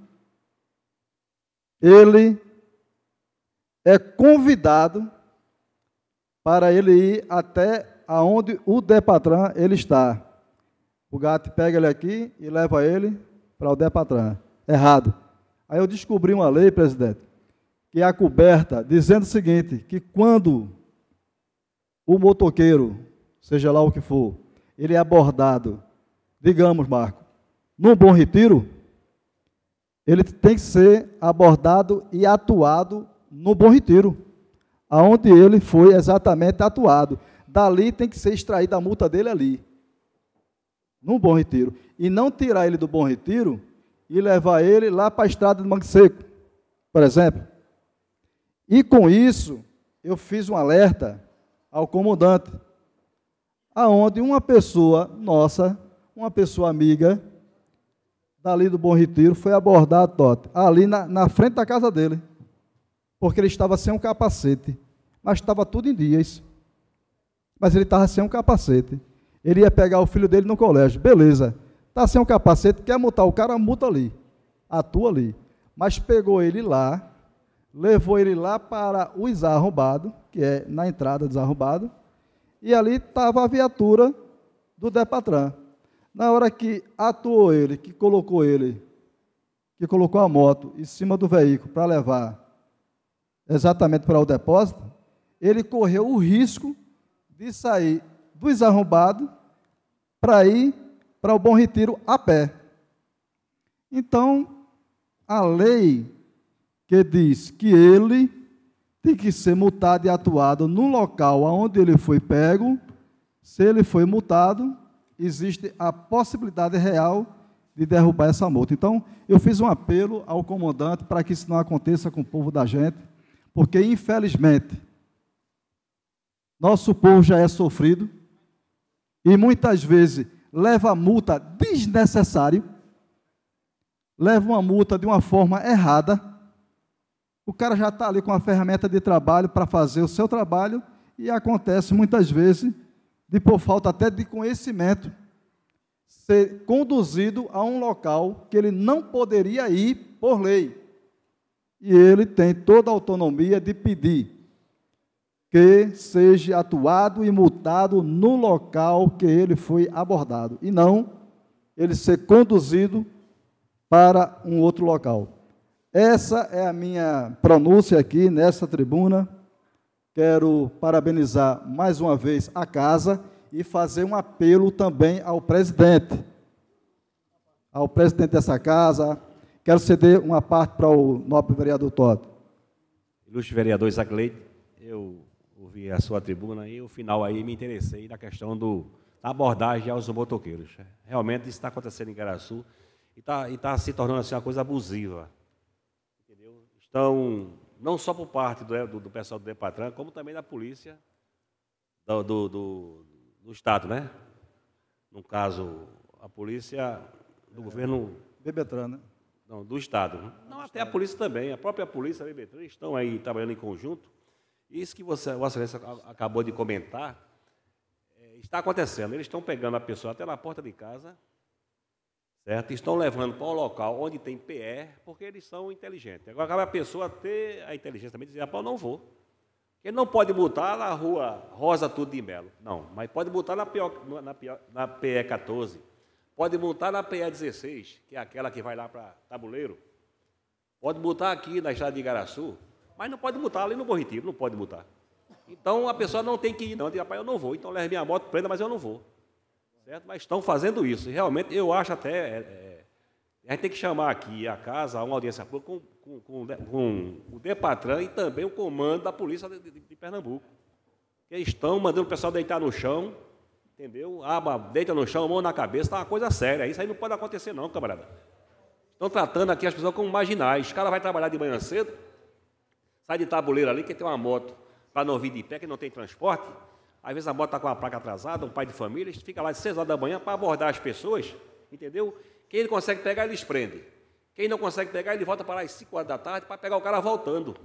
ele é convidado para ele ir até aonde o DEPATRAN ele está. O gato pega ele aqui e leva ele para o DEPATRAN. Errado. Aí eu descobri uma lei, presidente, que é a coberta, dizendo o seguinte, que quando o motoqueiro, seja lá o que for, ele é abordado, digamos, Marco, num Bom Retiro, ele tem que ser abordado e atuado no Bom Retiro, aonde ele foi exatamente atuado. Dali tem que ser extraída a multa dele ali, no Bom Retiro. E não tirar ele do Bom Retiro e levar ele lá para a estrada do Mangue Seco, por exemplo. E com isso, eu fiz um alerta ao comandante, aonde uma pessoa nossa, uma pessoa amiga, dali do Bom Retiro, foi abordado, Totti, ali na frente da casa dele, porque ele estava sem um capacete, mas estava tudo em dias. Mas ele estava sem um capacete. Ele ia pegar o filho dele no colégio. Beleza, está sem um capacete, quer multar o cara, multa ali, atua ali. Mas pegou ele lá, levou ele lá para o Desarrombado, que é na entrada do Desarrombado, e ali estava a viatura do DEPATRAN. Na hora que atuou ele, que colocou a moto em cima do veículo para levar exatamente para o depósito, ele correu o risco de sair do Desarrombado para ir para o Bom Retiro a pé. Então, a lei que diz que ele tem que ser multado e atuado no local onde ele foi pego, se ele foi multado, existe a possibilidade real de derrubar essa multa. Então, eu fiz um apelo ao comandante para que isso não aconteça com o povo da gente, porque, infelizmente, nosso povo já é sofrido e, muitas vezes, leva a multa desnecessária, leva uma multa de uma forma errada, o cara já está ali com a ferramenta de trabalho para fazer o seu trabalho e acontece muitas vezes, por falta até de conhecimento, ser conduzido a um local que ele não poderia ir por lei. E ele tem toda a autonomia de pedir que seja atuado e multado no local que ele foi abordado, e não ele ser conduzido para um outro local. Essa é a minha pronúncia aqui nessa tribuna. Quero parabenizar mais uma vez a casa e fazer um apelo também ao presidente dessa casa. Quero ceder uma parte para o nobre vereador Todd. Ilustre vereador Isaac Leite, eu ouvi a sua tribuna e o final aí me interessei na questão da abordagem aos motoqueiros. Realmente isso está acontecendo em Igaraçu e tá se tornando assim uma coisa abusiva. Entendeu? Então, não só por parte do pessoal do DEPATRAN, como também da polícia do Estado, né? No caso, a polícia do governo... BEBETRAN, né? Não, do Estado. Não, até a polícia também, a própria polícia e a BEBETRAN estão aí trabalhando em conjunto. Isso que Vossa Excelência acabou de comentar, está acontecendo. Eles estão pegando a pessoa até na porta de casa, certo? Estão levando para o local onde tem PE, porque eles são inteligentes. Agora, cabe a pessoa ter a inteligência também de dizer, eu não vou. Ele não pode botar na rua Rosa Tudo de Melo. Não, mas pode botar na PE 14. Pode botar na PE 16, que é aquela que vai lá para Tabuleiro. Pode botar aqui na estrada de Igaraçu, mas não pode botar ali no Bom Retiro, não pode botar. Então, a pessoa não tem que ir, não. Diz, rapaz, eu não vou. Então, leve minha moto, prenda, mas eu não vou. Certo? Mas estão fazendo isso. E, realmente, eu acho até... a gente tem que chamar aqui a casa, a uma audiência pública, com o DEPATRAN e também o comando da polícia de Pernambuco. Que eles estão mandando o pessoal deitar no chão, entendeu? Deita no chão, mão na cabeça, está uma coisa séria. Isso aí não pode acontecer, não, camarada. Estão tratando aqui as pessoas como marginais. O cara vai trabalhar de manhã cedo, sai de Tabuleiro ali, que tem uma moto para não vir de pé, que não tem transporte. Às vezes a moto está com a placa atrasada, um pai de família, fica lá de 6 horas da manhã para abordar as pessoas, entendeu? Quem ele consegue pegar, eles prendem. Quem não consegue pegar, ele volta para lá às 5 horas da tarde para pegar o cara voltando.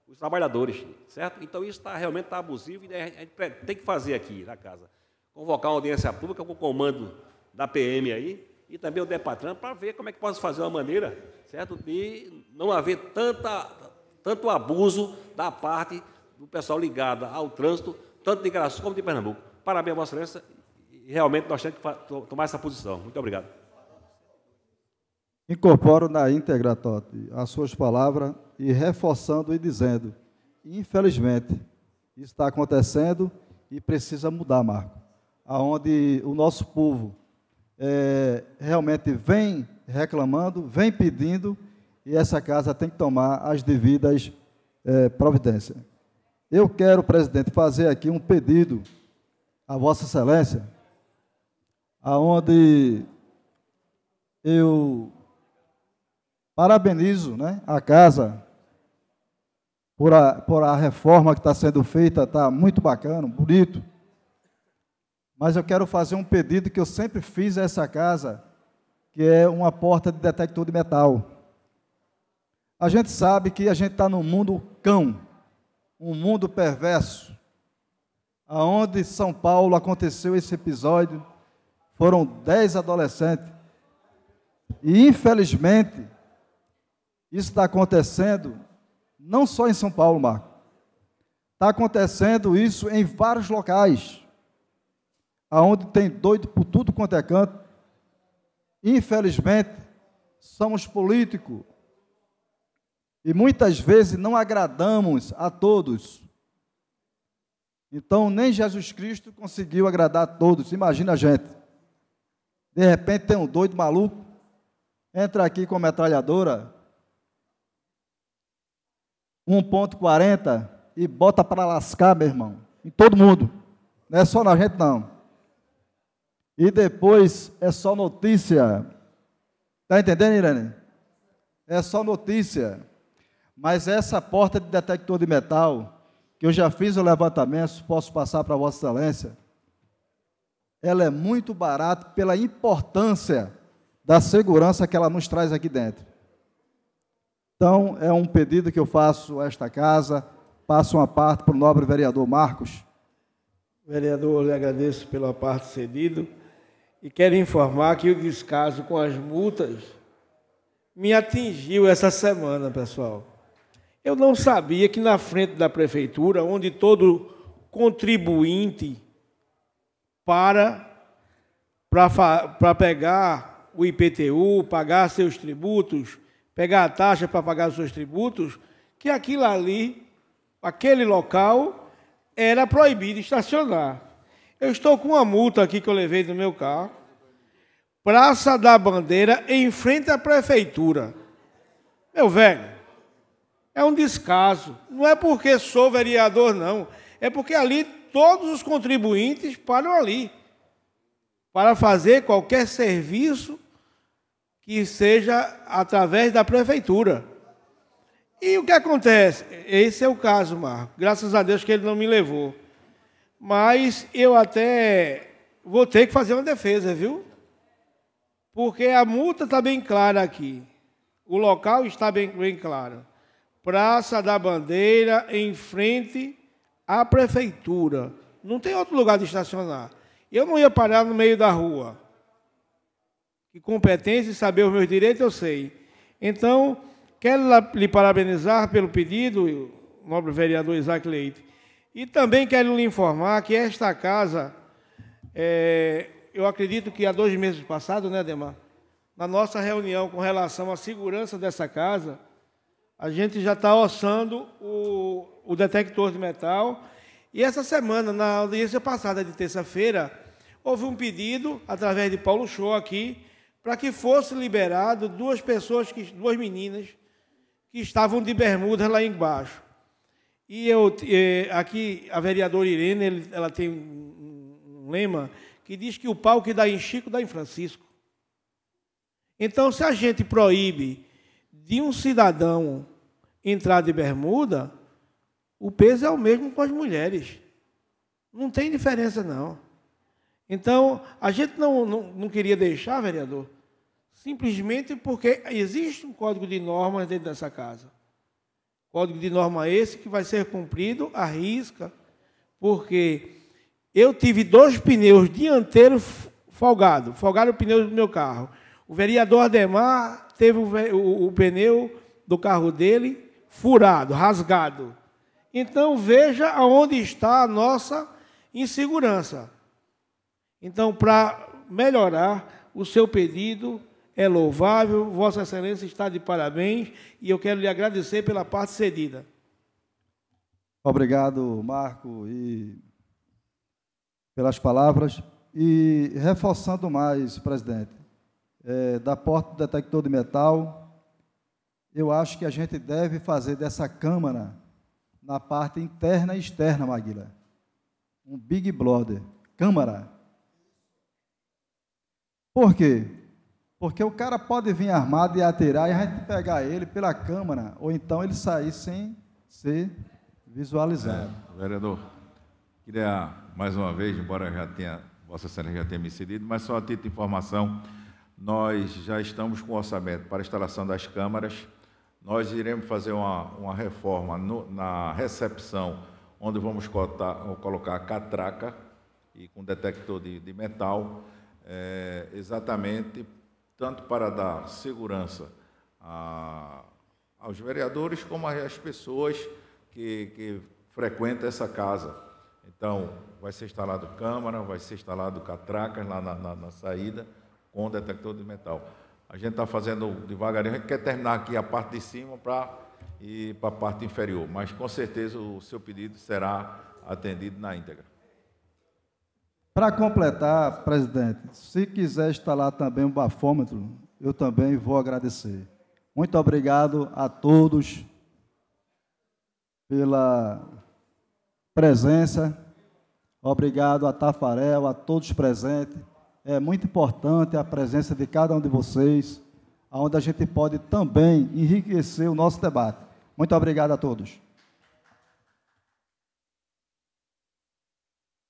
Os trabalhadores, certo? Então isso realmente está abusivo e a gente tem que fazer aqui na casa. Convocar uma audiência pública com o comando da PM aí e também o DEPATRAN para ver como é que pode fazer uma maneira, certo? De não haver tanto abuso da parte do pessoal ligado ao trânsito, tanto de Igaraçu como de Pernambuco. Parabéns a Vossa Excelência e realmente nós temos que tomar essa posição. Muito obrigado. Incorporo na íntegra, Totti, as suas palavras e reforçando e dizendo, infelizmente, isso está acontecendo e precisa mudar, Marco. Aonde o nosso povo realmente vem reclamando, vem pedindo, e essa casa tem que tomar as devidas providências. Eu quero, presidente, fazer aqui um pedido a Vossa Excelência, aonde eu parabenizo, né, a casa por a reforma que está sendo feita, está muito bacana, bonito. Mas eu quero fazer um pedido que eu sempre fiz a essa casa, que é uma porta de detector de metal. A gente sabe que a gente está num mundo cão, um mundo perverso, aonde em São Paulo aconteceu esse episódio, foram 10 adolescentes, e infelizmente, isso está acontecendo não só em São Paulo, Marco, está acontecendo isso em vários locais, aonde tem doido por tudo quanto é canto. Infelizmente, somos políticos e muitas vezes não agradamos a todos. Então, nem Jesus Cristo conseguiu agradar a todos. Imagina a gente. De repente tem um doido maluco, entra aqui com a metralhadora, 1.40 e bota para lascar, meu irmão, em todo mundo. Não é só na gente, não. E depois é só notícia. Está entendendo, Irene? É só notícia. Mas essa porta de detector de metal, que eu já fiz o levantamento, posso passar para Vossa Excelência, ela é muito barata pela importância da segurança que ela nos traz aqui dentro. Então, é um pedido que eu faço a esta casa, passo uma parte para o nobre vereador Marcos. Vereador, eu lhe agradeço pela parte cedida e quero informar que o descaso com as multas me atingiu essa semana, pessoal. Eu não sabia que na frente da prefeitura, onde todo contribuinte para pegar o IPTU, pagar seus tributos, pegar a taxa para pagar os seus tributos, que aquilo ali, aquele local, era proibido estacionar. Eu estou com uma multa aqui que eu levei no meu carro, Praça da Bandeira, em frente à prefeitura. Meu velho, é um descaso. Não é porque sou vereador, não. É porque ali todos os contribuintes param ali para fazer qualquer serviço que seja através da prefeitura. E o que acontece? Esse é o caso, Marco. Graças a Deus que ele não me levou. Mas eu até vou ter que fazer uma defesa, viu? Porque a multa está bem clara aqui. O local está bem claro. Praça da Bandeira, em frente à prefeitura. Não tem outro lugar de estacionar. Eu não ia parar no meio da rua. Que competência e saber os meus direitos eu sei. Então, quero lhe parabenizar pelo pedido, nobre vereador Isaac Leite. E também quero lhe informar que esta casa, eu acredito que há 2 meses passados, né, Ademar? Na nossa reunião com relação à segurança dessa casa, a gente já está orçando o detector de metal. E essa semana, na audiência passada de terça-feira, houve um pedido, através de Paulo Show aqui, para que fosse liberado 2 meninas, que estavam de bermudas lá embaixo. E aqui, a vereadora Irene, ela tem um lema que diz que o pau que dá em Chico, dá em Francisco. Então, se a gente proíbe de um cidadão entrar de bermuda, o peso é o mesmo com as mulheres. Não tem diferença, não. Então, a gente não queria deixar, vereador, simplesmente porque existe um código de normas dentro dessa casa. Código de norma esse que vai ser cumprido à risca, porque eu tive 2 pneus dianteiros folgaram o pneu do meu carro. O vereador Ademar teve o pneu do carro dele furado, rasgado. Então, veja aonde está a nossa insegurança. Então, para melhorar, o seu pedido é louvável, Vossa Excelência está de parabéns e eu quero lhe agradecer pela parte cedida. Obrigado, Marco, e pelas palavras. E reforçando mais, presidente, da porta do detector de metal, eu acho que a gente deve fazer dessa Câmara, na parte interna e externa, Maguila, um Big Brother, Câmara. Por quê? Porque o cara pode vir armado e atirar e a gente pegar ele pela Câmara, ou então ele sair sem ser visualizado. Vereador, queria mais uma vez, embora Vossa Excelência já tenha me cedido, mas só a título de informação, nós já estamos com orçamento para a instalação das câmaras. Nós iremos fazer uma reforma na recepção, onde vamos colocar a catraca e com detector de metal, exatamente tanto para dar segurança aos vereadores como às pessoas que frequentam essa casa. Então, vai ser instalado câmara, vai ser instalado catracas lá na saída com detector de metal. A gente está fazendo devagarinho, a gente quer terminar aqui a parte de cima para ir para a parte inferior, mas com certeza o seu pedido será atendido na íntegra. Para completar, presidente, se quiser instalar também um bafômetro, eu também vou agradecer. Muito obrigado a todos pela presença. Obrigado a Tafarel, a todos presentes. É muito importante a presença de cada um de vocês, onde a gente pode também enriquecer o nosso debate. Muito obrigado a todos.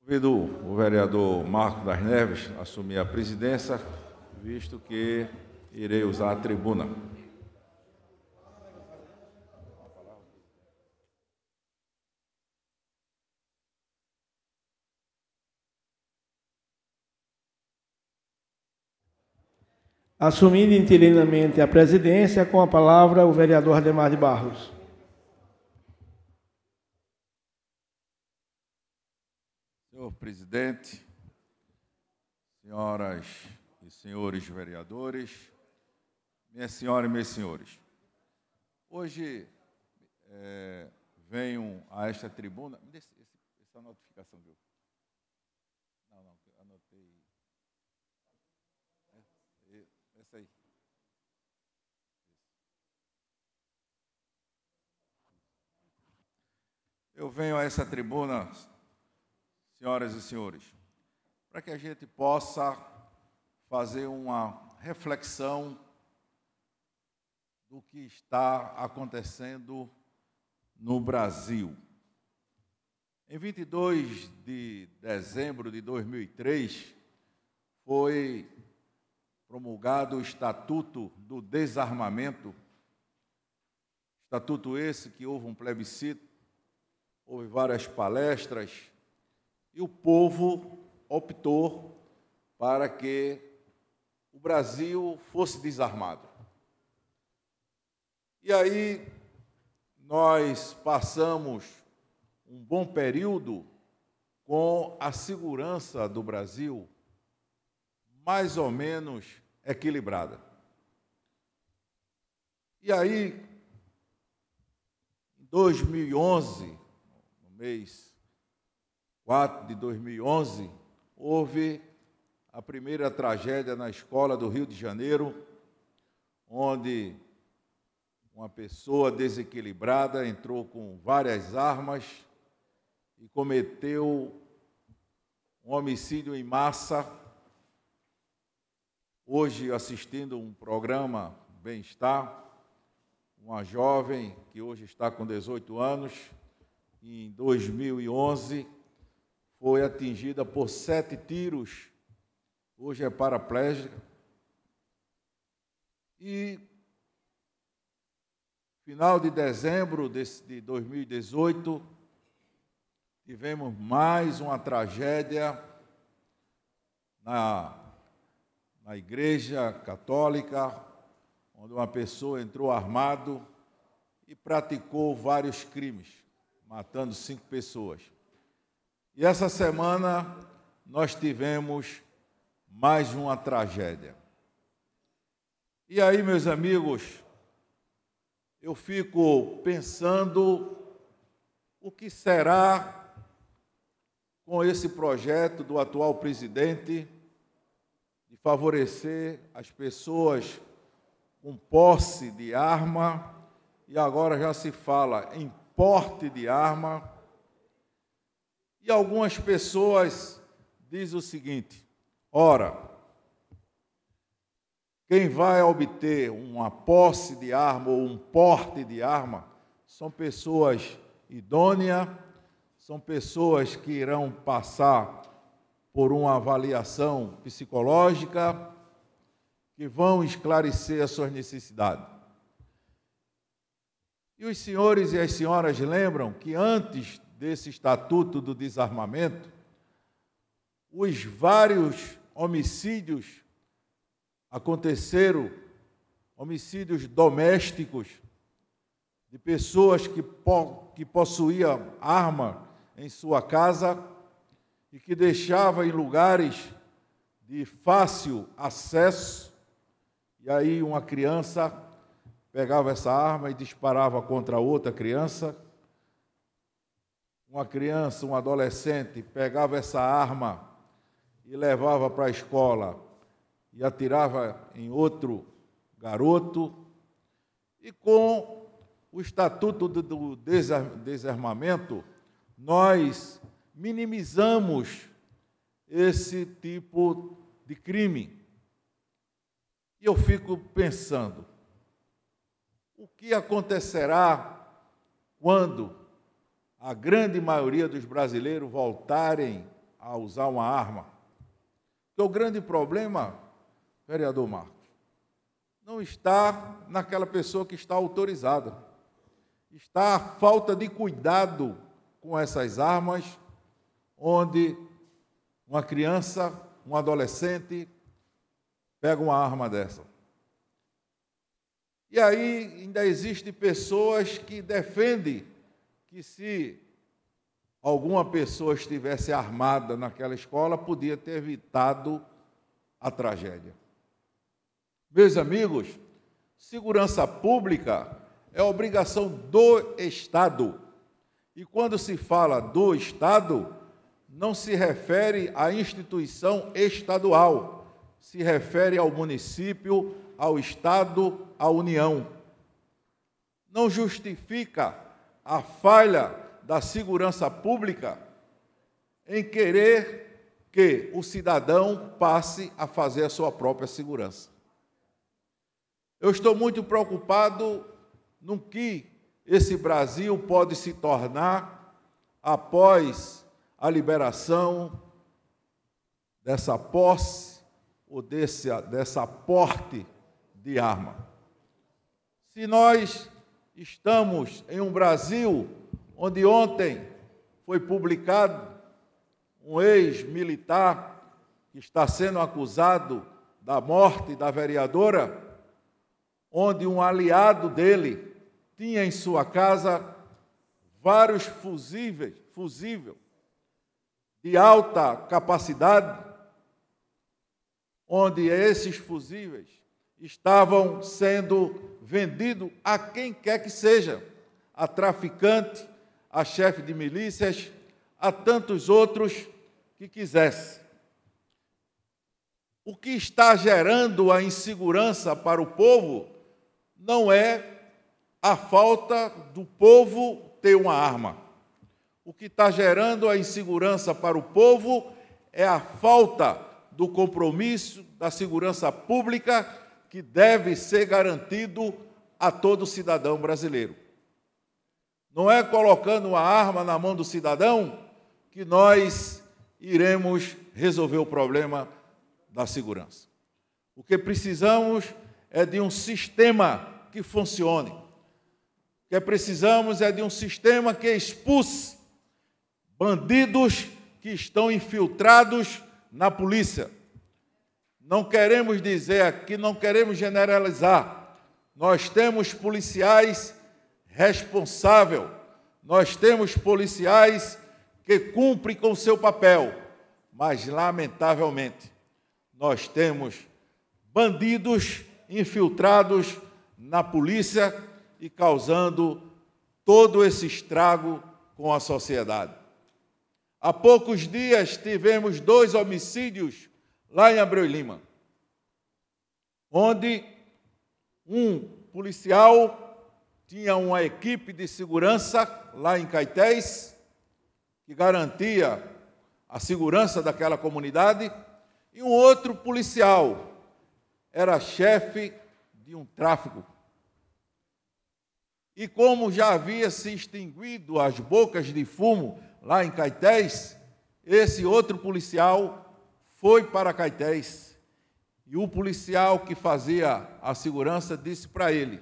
Convido o vereador Marco das Neves a assumir a presidência, visto que irei usar a tribuna. Assumindo interinamente a presidência, com a palavra o vereador Ademar de Barros. Senhor presidente, senhoras e senhores vereadores, minhas senhoras e meus senhores, hoje venho a esta tribuna. Me dê essa notificação, viu? Não, anotei. Essa aí. Eu venho a essa tribuna, senhoras e senhores, para que a gente possa fazer uma reflexão do que está acontecendo no Brasil. Em 22 de dezembro de 2003, foi promulgado o Estatuto do Desarmamento, estatuto esse que houve um plebiscito, houve várias palestras, e o povo optou para que o Brasil fosse desarmado. E aí nós passamos um bom período com a segurança do Brasil mais ou menos equilibrada. E aí, em 2011, no mês 4 de 2011, houve a primeira tragédia na escola do Rio de Janeiro, onde uma pessoa desequilibrada entrou com várias armas e cometeu um homicídio em massa. Hoje, assistindo um programa Bem-Estar, uma jovem que hoje está com 18 anos, em 2011, foi atingida por 7 tiros, hoje é paraplégica. E final de dezembro de 2018, tivemos mais uma tragédia na Igreja Católica, onde uma pessoa entrou armado e praticou vários crimes, matando 5 pessoas. E essa semana nós tivemos mais uma tragédia. E aí, meus amigos, eu fico pensando o que será com esse projeto do atual presidente de favorecer as pessoas com posse de arma, e agora já se fala em porte de arma. E algumas pessoas dizem o seguinte: ora, quem vai obter uma posse de arma ou um porte de arma são pessoas idôneas, são pessoas que irão passar por uma avaliação psicológica, que vão esclarecer as suas necessidades. E os senhores e as senhoras lembram que antes desse Estatuto do Desarmamento, os vários homicídios aconteceram, homicídios domésticos, de pessoas que possuíam arma em sua casa e que deixavam em lugares de fácil acesso, e aí uma criança pegava essa arma e disparava contra outra criança. Uma criança, um adolescente, pegava essa arma e levava para a escola e atirava em outro garoto. E com o Estatuto do Desarmamento, nós minimizamos esse tipo de crime. E eu fico pensando, o que acontecerá quando a grande maioria dos brasileiros voltarem a usar uma arma. Porque o grande problema, vereador Marcos, não está naquela pessoa que está autorizada. Está a falta de cuidado com essas armas, onde uma criança, um adolescente, pega uma arma dessa. E aí ainda existem pessoas que defendem que se alguma pessoa estivesse armada naquela escola, podia ter evitado a tragédia. Meus amigos, segurança pública é obrigação do Estado. E quando se fala do Estado, não se refere à instituição estadual, se refere ao município, ao Estado, à União. Não justifica a falha da segurança pública em querer que o cidadão passe a fazer a sua própria segurança. Eu estou muito preocupado no que esse Brasil pode se tornar após a liberação dessa posse ou dessa porte de arma. Se nós estamos em um Brasil onde ontem foi publicado um ex-militar que está sendo acusado da morte da vereadora, onde um aliado dele tinha em sua casa vários fusíveis de alta capacidade, onde esses fusíveis estavam sendo vendidos a quem quer que seja, a traficante, a chefe de milícias, a tantos outros que quisesse. O que está gerando a insegurança para o povo não é a falta do povo ter uma arma. O que está gerando a insegurança para o povo é a falta do compromisso da segurança pública que deve ser garantido a todo cidadão brasileiro. Não é colocando uma arma na mão do cidadão que nós iremos resolver o problema da segurança. O que precisamos é de um sistema que funcione. O que precisamos é de um sistema que expulse bandidos que estão infiltrados na polícia. Não queremos dizer aqui, não queremos generalizar. Nós temos policiais responsáveis, nós temos policiais que cumprem com o seu papel, mas, lamentavelmente, nós temos bandidos infiltrados na polícia e causando todo esse estrago com a sociedade. Há poucos dias tivemos 2 homicídios lá em Abreu e Lima, onde um policial tinha uma equipe de segurança lá em Caetés, que garantia a segurança daquela comunidade, e um outro policial era chefe de um tráfico. E como já havia se extinguido as bocas de fumo lá em Caetés, esse outro policial foi para Caetés. E o policial que fazia a segurança disse para ele: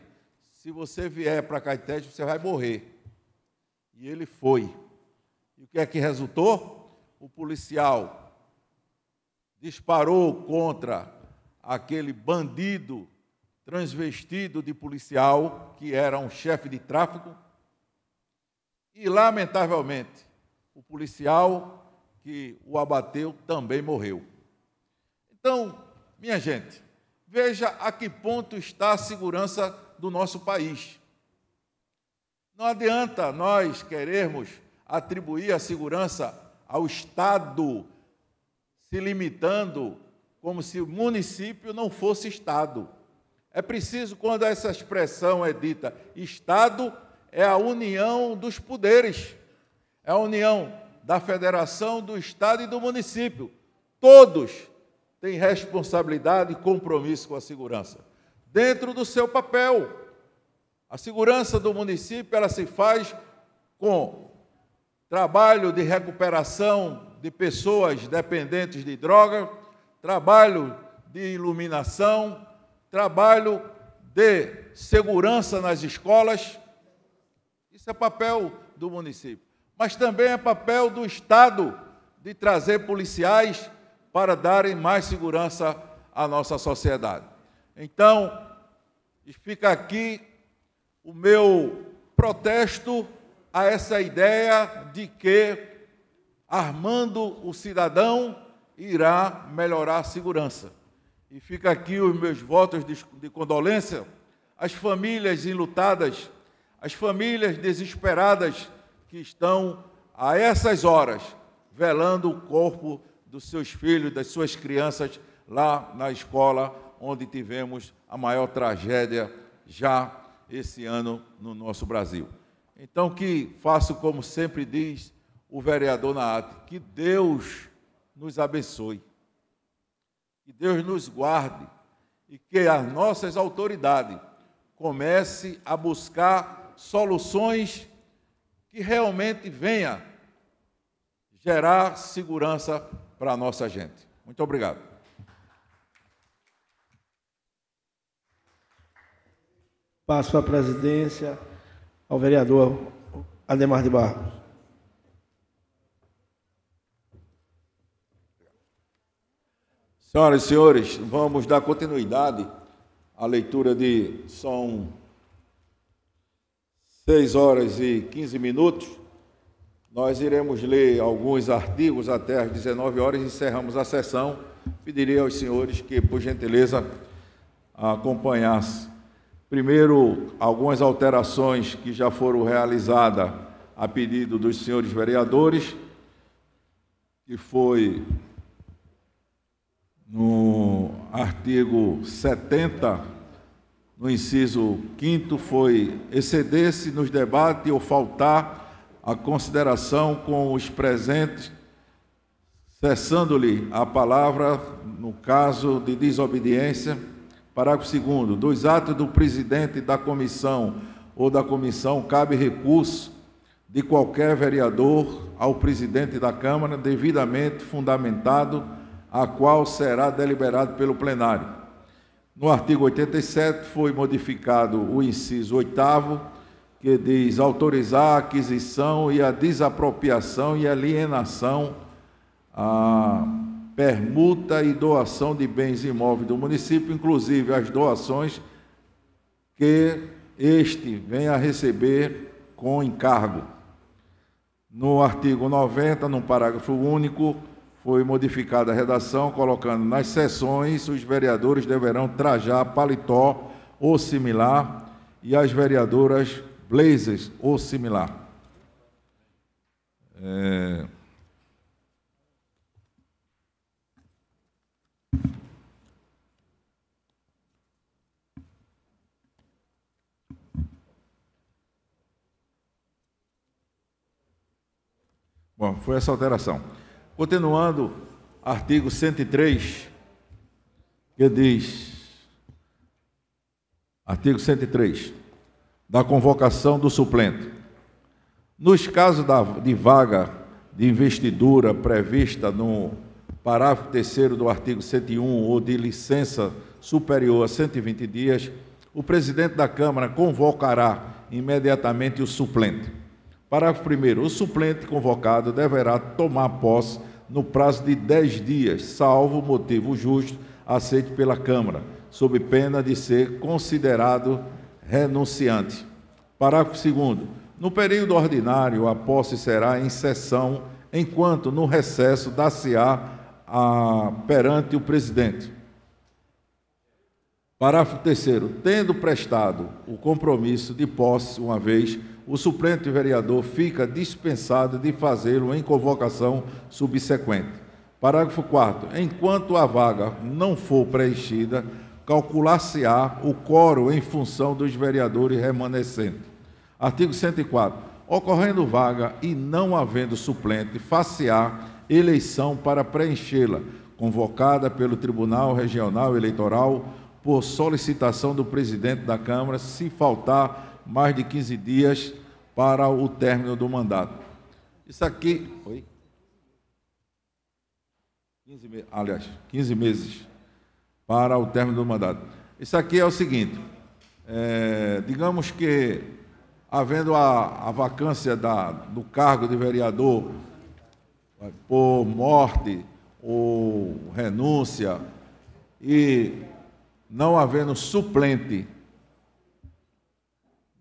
se você vier para Caetés, você vai morrer. E ele foi. E o que é que resultou? O policial disparou contra aquele bandido transvestido de policial, que era um chefe de tráfico, e, lamentavelmente, o policial que o abateu também morreu. Então, minha gente, veja a que ponto está a segurança do nosso país. Não adianta nós querermos atribuir a segurança ao Estado, se limitando como se o município não fosse Estado. É preciso, quando essa expressão é dita Estado, é a união dos poderes, é a união da federação, do Estado e do município. Todos têm responsabilidade e compromisso com a segurança, dentro do seu papel. A segurança do município ela se faz com trabalho de recuperação de pessoas dependentes de droga, trabalho de iluminação, trabalho de segurança nas escolas. Isso é papel do município. Mas também é papel do Estado de trazer policiais para darem mais segurança à nossa sociedade. Então, fica aqui o meu protesto a essa ideia de que, armando o cidadão, irá melhorar a segurança. E fica aqui os meus votos de condolência às famílias enlutadas, às famílias desesperadas que estão, a essas horas, velando o corpo dos seus filhos, das suas crianças, lá na escola, onde tivemos a maior tragédia já esse ano no nosso Brasil. Então, que faço como sempre diz o vereador Naate, que Deus nos abençoe, que Deus nos guarde e que as nossas autoridades comecem a buscar soluções que realmente venham gerar segurança para a nossa gente. Muito obrigado. Passo a presidência ao vereador Ademar de Barros. Senhoras e senhores, vamos dar continuidade à leitura de... São 6 horas e 15 minutos. Nós iremos ler alguns artigos até às 19 horas e encerramos a sessão. Pediria aos senhores que, por gentileza, acompanhassem. Primeiro, algumas alterações que já foram realizadas a pedido dos senhores vereadores, que foi no artigo 70, no inciso 5º, foi exceder-se nos debates ou faltar a consideração com os presentes, cessando-lhe a palavra no caso de desobediência. Parágrafo 2º, dos atos do presidente da comissão ou da comissão cabe recurso de qualquer vereador ao presidente da Câmara, devidamente fundamentado, a qual será deliberado pelo plenário. No artigo 87 foi modificado o inciso 8º, que diz autorizar a aquisição e a desapropriação e alienação, a permuta e doação de bens imóveis do município, inclusive as doações que este venha a receber com encargo. No artigo 90, no parágrafo único, foi modificada a redação, colocando nas sessões os vereadores deverão trajar paletó ou similar e as vereadoras blazers ou similar. Bom, foi essa alteração. Continuando, artigo 103, que diz, artigo 103, da convocação do suplente. Nos casos de vaga de investidura prevista no parágrafo 3º do artigo 101 ou de licença superior a 120 dias, o presidente da Câmara convocará imediatamente o suplente. Parágrafo 1º. O suplente convocado deverá tomar posse no prazo de 10 dias, salvo motivo justo aceito pela Câmara, sob pena de ser considerado renunciante. Parágrafo 2º. No período ordinário, a posse será em sessão, enquanto no recesso dar-se-á perante o presidente. Parágrafo 3º. Tendo prestado o compromisso de posse uma vez, o suplente vereador fica dispensado de fazê-lo em convocação subsequente. Parágrafo 4º. Enquanto a vaga não for preenchida, calcular-se-á o quórum em função dos vereadores remanescentes. Artigo 104. Ocorrendo vaga e não havendo suplente, far-se-á eleição para preenchê-la, convocada pelo Tribunal Regional Eleitoral por solicitação do presidente da Câmara, se faltar mais de 15 dias para o término do mandato. Isso aqui... Oi? 15 meses para o término do mandato. Isso aqui é o seguinte, digamos que, havendo a vacância do cargo de vereador por morte ou renúncia e não havendo suplente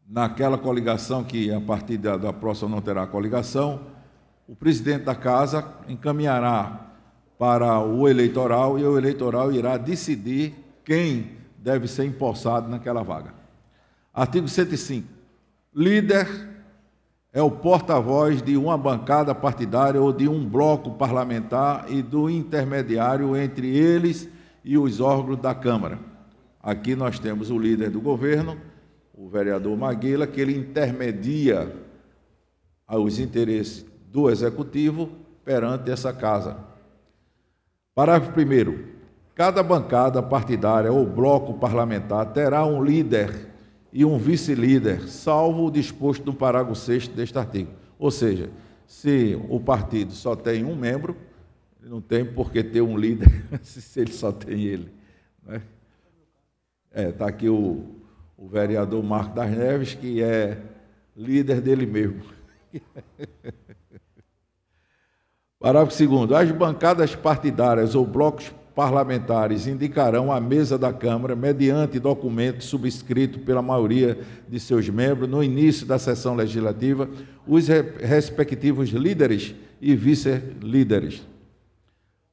naquela coligação, que a partir da próxima não terá coligação, o presidente da casa encaminhará para o eleitoral e o eleitoral irá decidir quem deve ser empossado naquela vaga. Artigo 105. Líder é o porta-voz de uma bancada partidária ou de um bloco parlamentar e do intermediário entre eles e os órgãos da Câmara. Aqui nós temos o líder do governo, o vereador Maguila, que ele intermedia os interesses do Executivo perante essa casa. Parágrafo 1º. Cada bancada partidária ou bloco parlamentar terá um líder e um vice-líder, salvo o disposto no parágrafo 6º deste artigo. Ou seja, se o partido só tem um membro, ele não tem por que ter um líder, se ele só tem ele. Né? Está aqui o vereador Marco das Neves, que é líder dele mesmo. Parágrafo 2º. As bancadas partidárias ou blocos parlamentares indicarão à mesa da Câmara, mediante documento subscrito pela maioria de seus membros, no início da sessão legislativa, os respectivos líderes e vice-líderes.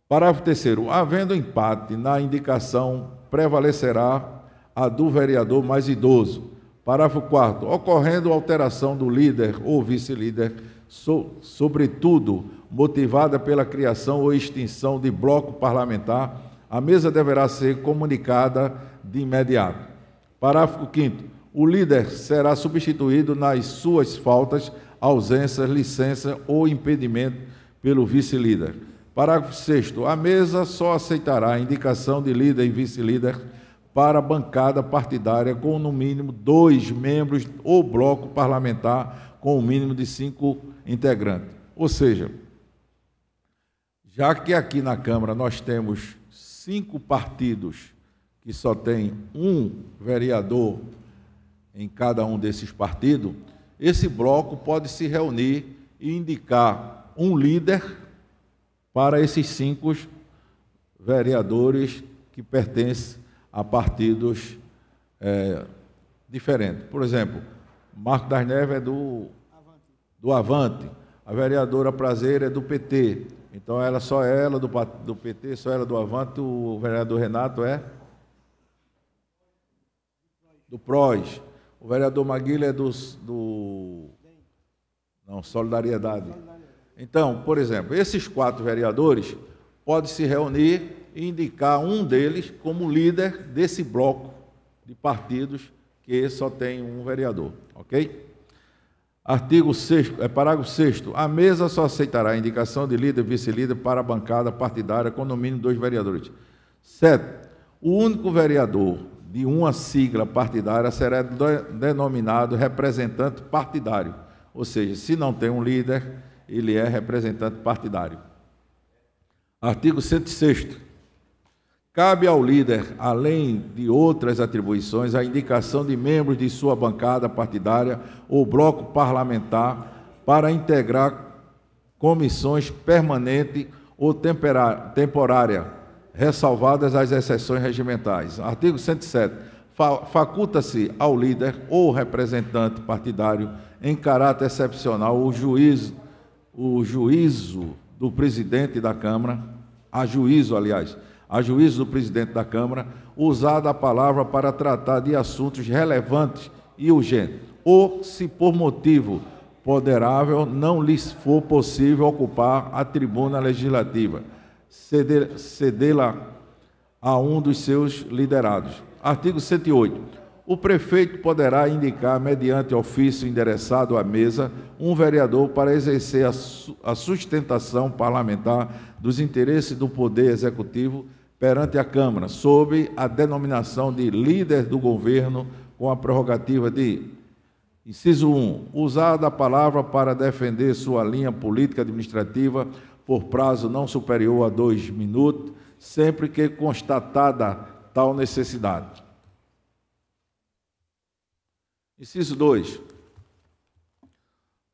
Parágrafo 3º. Havendo empate na indicação, prevalecerá a do vereador mais idoso. Parágrafo 4º. Ocorrendo alteração do líder ou vice-líder, sobretudo motivada pela criação ou extinção de bloco parlamentar, a mesa deverá ser comunicada de imediato. Parágrafo 5º. O líder será substituído nas suas faltas, ausências, licença ou impedimento pelo vice-líder. Parágrafo 6º. A mesa só aceitará a indicação de líder e vice-líder para a bancada partidária com no mínimo 2 membros ou bloco parlamentar com o mínimo de 5 integrantes. Ou seja, já que aqui na Câmara nós temos 5 partidos que só tem um vereador em cada um desses partidos, esse bloco pode se reunir e indicar um líder para esses 5 vereadores que pertencem a partidos diferentes. Por exemplo, Marco das Neves é do Avante, a vereadora Prazer é do PT, então só ela do PT, só ela do Avante, o vereador Renato é do PROS, o vereador Maguila é Solidariedade. Então, por exemplo, esses 4 vereadores podem se reunir e indicar um deles como líder desse bloco de partidos que só tem um vereador, ok? Artigo 6º, parágrafo 6º. A mesa só aceitará a indicação de líder e vice-líder para a bancada partidária com no mínimo 2 vereadores. 7. O único vereador de uma sigla partidária será denominado representante partidário. Ou seja, se não tem um líder, ele é representante partidário. Artigo 106º. Cabe ao líder, além de outras atribuições, a indicação de membros de sua bancada partidária ou bloco parlamentar para integrar comissões permanente ou temporária, ressalvadas as exceções regimentais. Artigo 107. Faculta-se ao líder ou representante partidário, em caráter excepcional, o juízo do presidente da Câmara, a juízo do presidente da Câmara, usada a palavra para tratar de assuntos relevantes e urgentes, ou, se por motivo ponderável não lhes for possível ocupar a tribuna legislativa, cedê-la a um dos seus liderados. Artigo 108. O prefeito poderá indicar, mediante ofício endereçado à mesa, um vereador para exercer a sustentação parlamentar dos interesses do Poder Executivo perante a Câmara, sob a denominação de líder do governo, com a prerrogativa de, inciso 1, usar a palavra para defender sua linha política administrativa, por prazo não superior a 2 minutos, sempre que constatada tal necessidade. Inciso 2.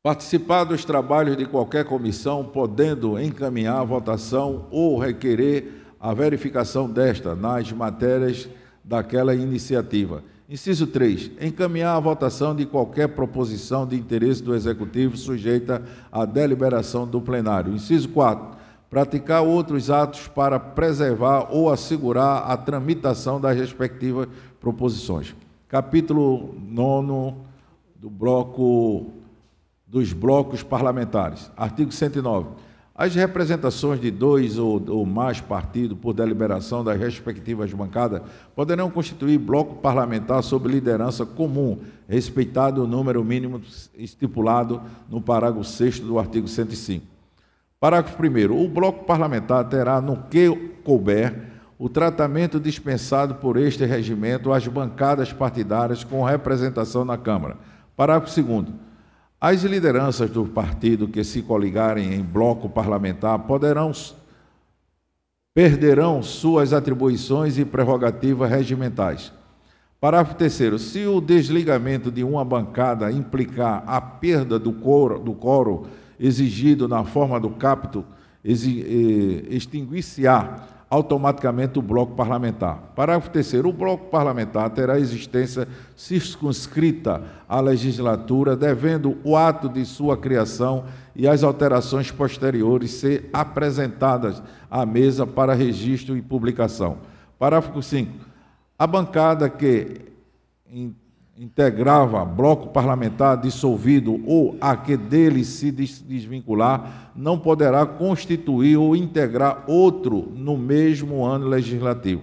Participar dos trabalhos de qualquer comissão, podendo encaminhar a votação ou requerer a verificação desta nas matérias daquela iniciativa. Inciso 3. Encaminhar a votação de qualquer proposição de interesse do Executivo sujeita à deliberação do plenário. Inciso 4. Praticar outros atos para preservar ou assegurar a tramitação das respectivas proposições. Capítulo 9 dos blocos parlamentares. Artigo 109. As representações de 2 ou mais partidos por deliberação das respectivas bancadas poderão constituir bloco parlamentar sob liderança comum, respeitado o número mínimo estipulado no parágrafo 6º do artigo 105. Parágrafo 1º. O bloco parlamentar terá, no que couber, o tratamento dispensado por este regimento às bancadas partidárias com representação na Câmara. Parágrafo 2º. As lideranças do partido que se coligarem em bloco parlamentar perderão suas atribuições e prerrogativas regimentais. Parágrafo 3º. Se o desligamento de uma bancada implicar a perda do quórum exigido na forma do capto, extinguir-se-á automaticamente o bloco parlamentar. Parágrafo 3º. O bloco parlamentar terá existência circunscrita à legislatura, devendo o ato de sua criação e as alterações posteriores ser apresentadas à mesa para registro e publicação. Parágrafo 5º. A bancada que integrava bloco parlamentar dissolvido ou a que dele se desvincular, não poderá constituir ou integrar outro no mesmo ano legislativo.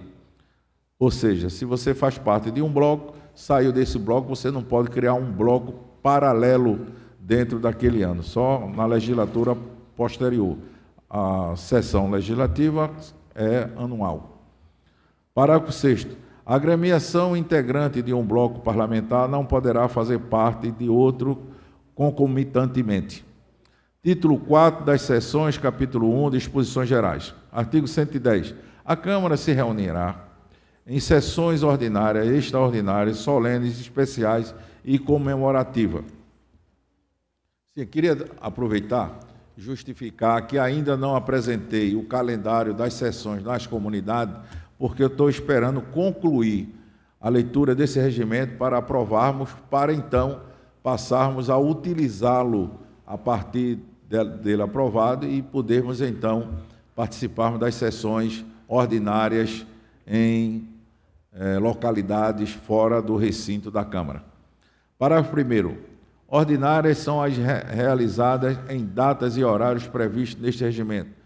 Ou seja, se você faz parte de um bloco, saiu desse bloco, você não pode criar um bloco paralelo dentro daquele ano, só na legislatura posterior. A sessão legislativa é anual. Parágrafo 6º. A agremiação integrante de um bloco parlamentar não poderá fazer parte de outro concomitantemente. Título 4 das sessões, capítulo 1, disposições gerais. Artigo 110. A Câmara se reunirá em sessões ordinárias, extraordinárias, solenes, especiais e comemorativas. Sim, queria aproveitar e justificar que ainda não apresentei o calendário das sessões nas comunidades, porque eu estou esperando concluir a leitura desse regimento para aprovarmos, para então passarmos a utilizá-lo a partir dele aprovado e podermos então participarmos das sessões ordinárias em localidades fora do recinto da Câmara. Parágrafo 1º. Ordinárias são as realizadas em datas e horários previstos neste regimento.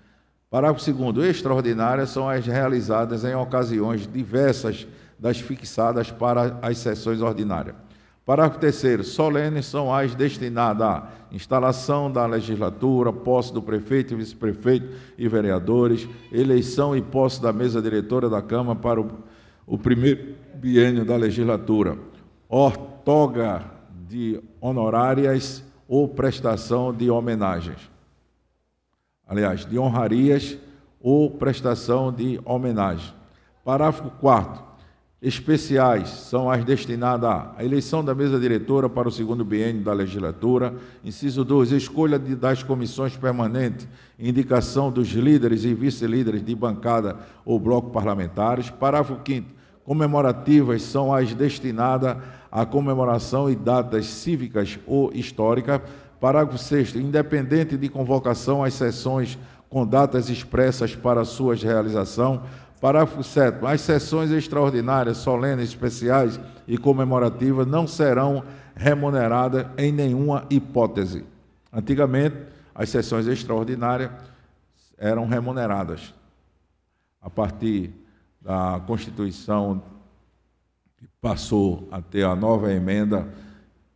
Parágrafo 2º. Extraordinárias são as realizadas em ocasiões diversas das fixadas para as sessões ordinárias. Parágrafo 3º. Solenes são as destinadas à instalação da legislatura, posse do prefeito e vice-prefeito e vereadores, eleição e posse da mesa diretora da Câmara para o primeiro biênio da legislatura, outorga de honorárias ou prestação de homenagens. Aliás, de honrarias ou prestação de homenagem. Parágrafo 4º. Especiais são as destinadas à eleição da mesa diretora para o segundo biênio da legislatura. Inciso 2. Escolha das comissões permanentes, indicação dos líderes e vice-líderes de bancada ou bloco parlamentares. Parágrafo 5º. Comemorativas são as destinadas à comemoração e datas cívicas ou históricas. Parágrafo 6º. Independente de convocação às sessões com datas expressas para suas realização. Parágrafo 7º. As sessões extraordinárias, solenes, especiais e comemorativas não serão remuneradas em nenhuma hipótese. Antigamente, as sessões extraordinárias eram remuneradas. A partir da Constituição que passou a ter a nova emenda,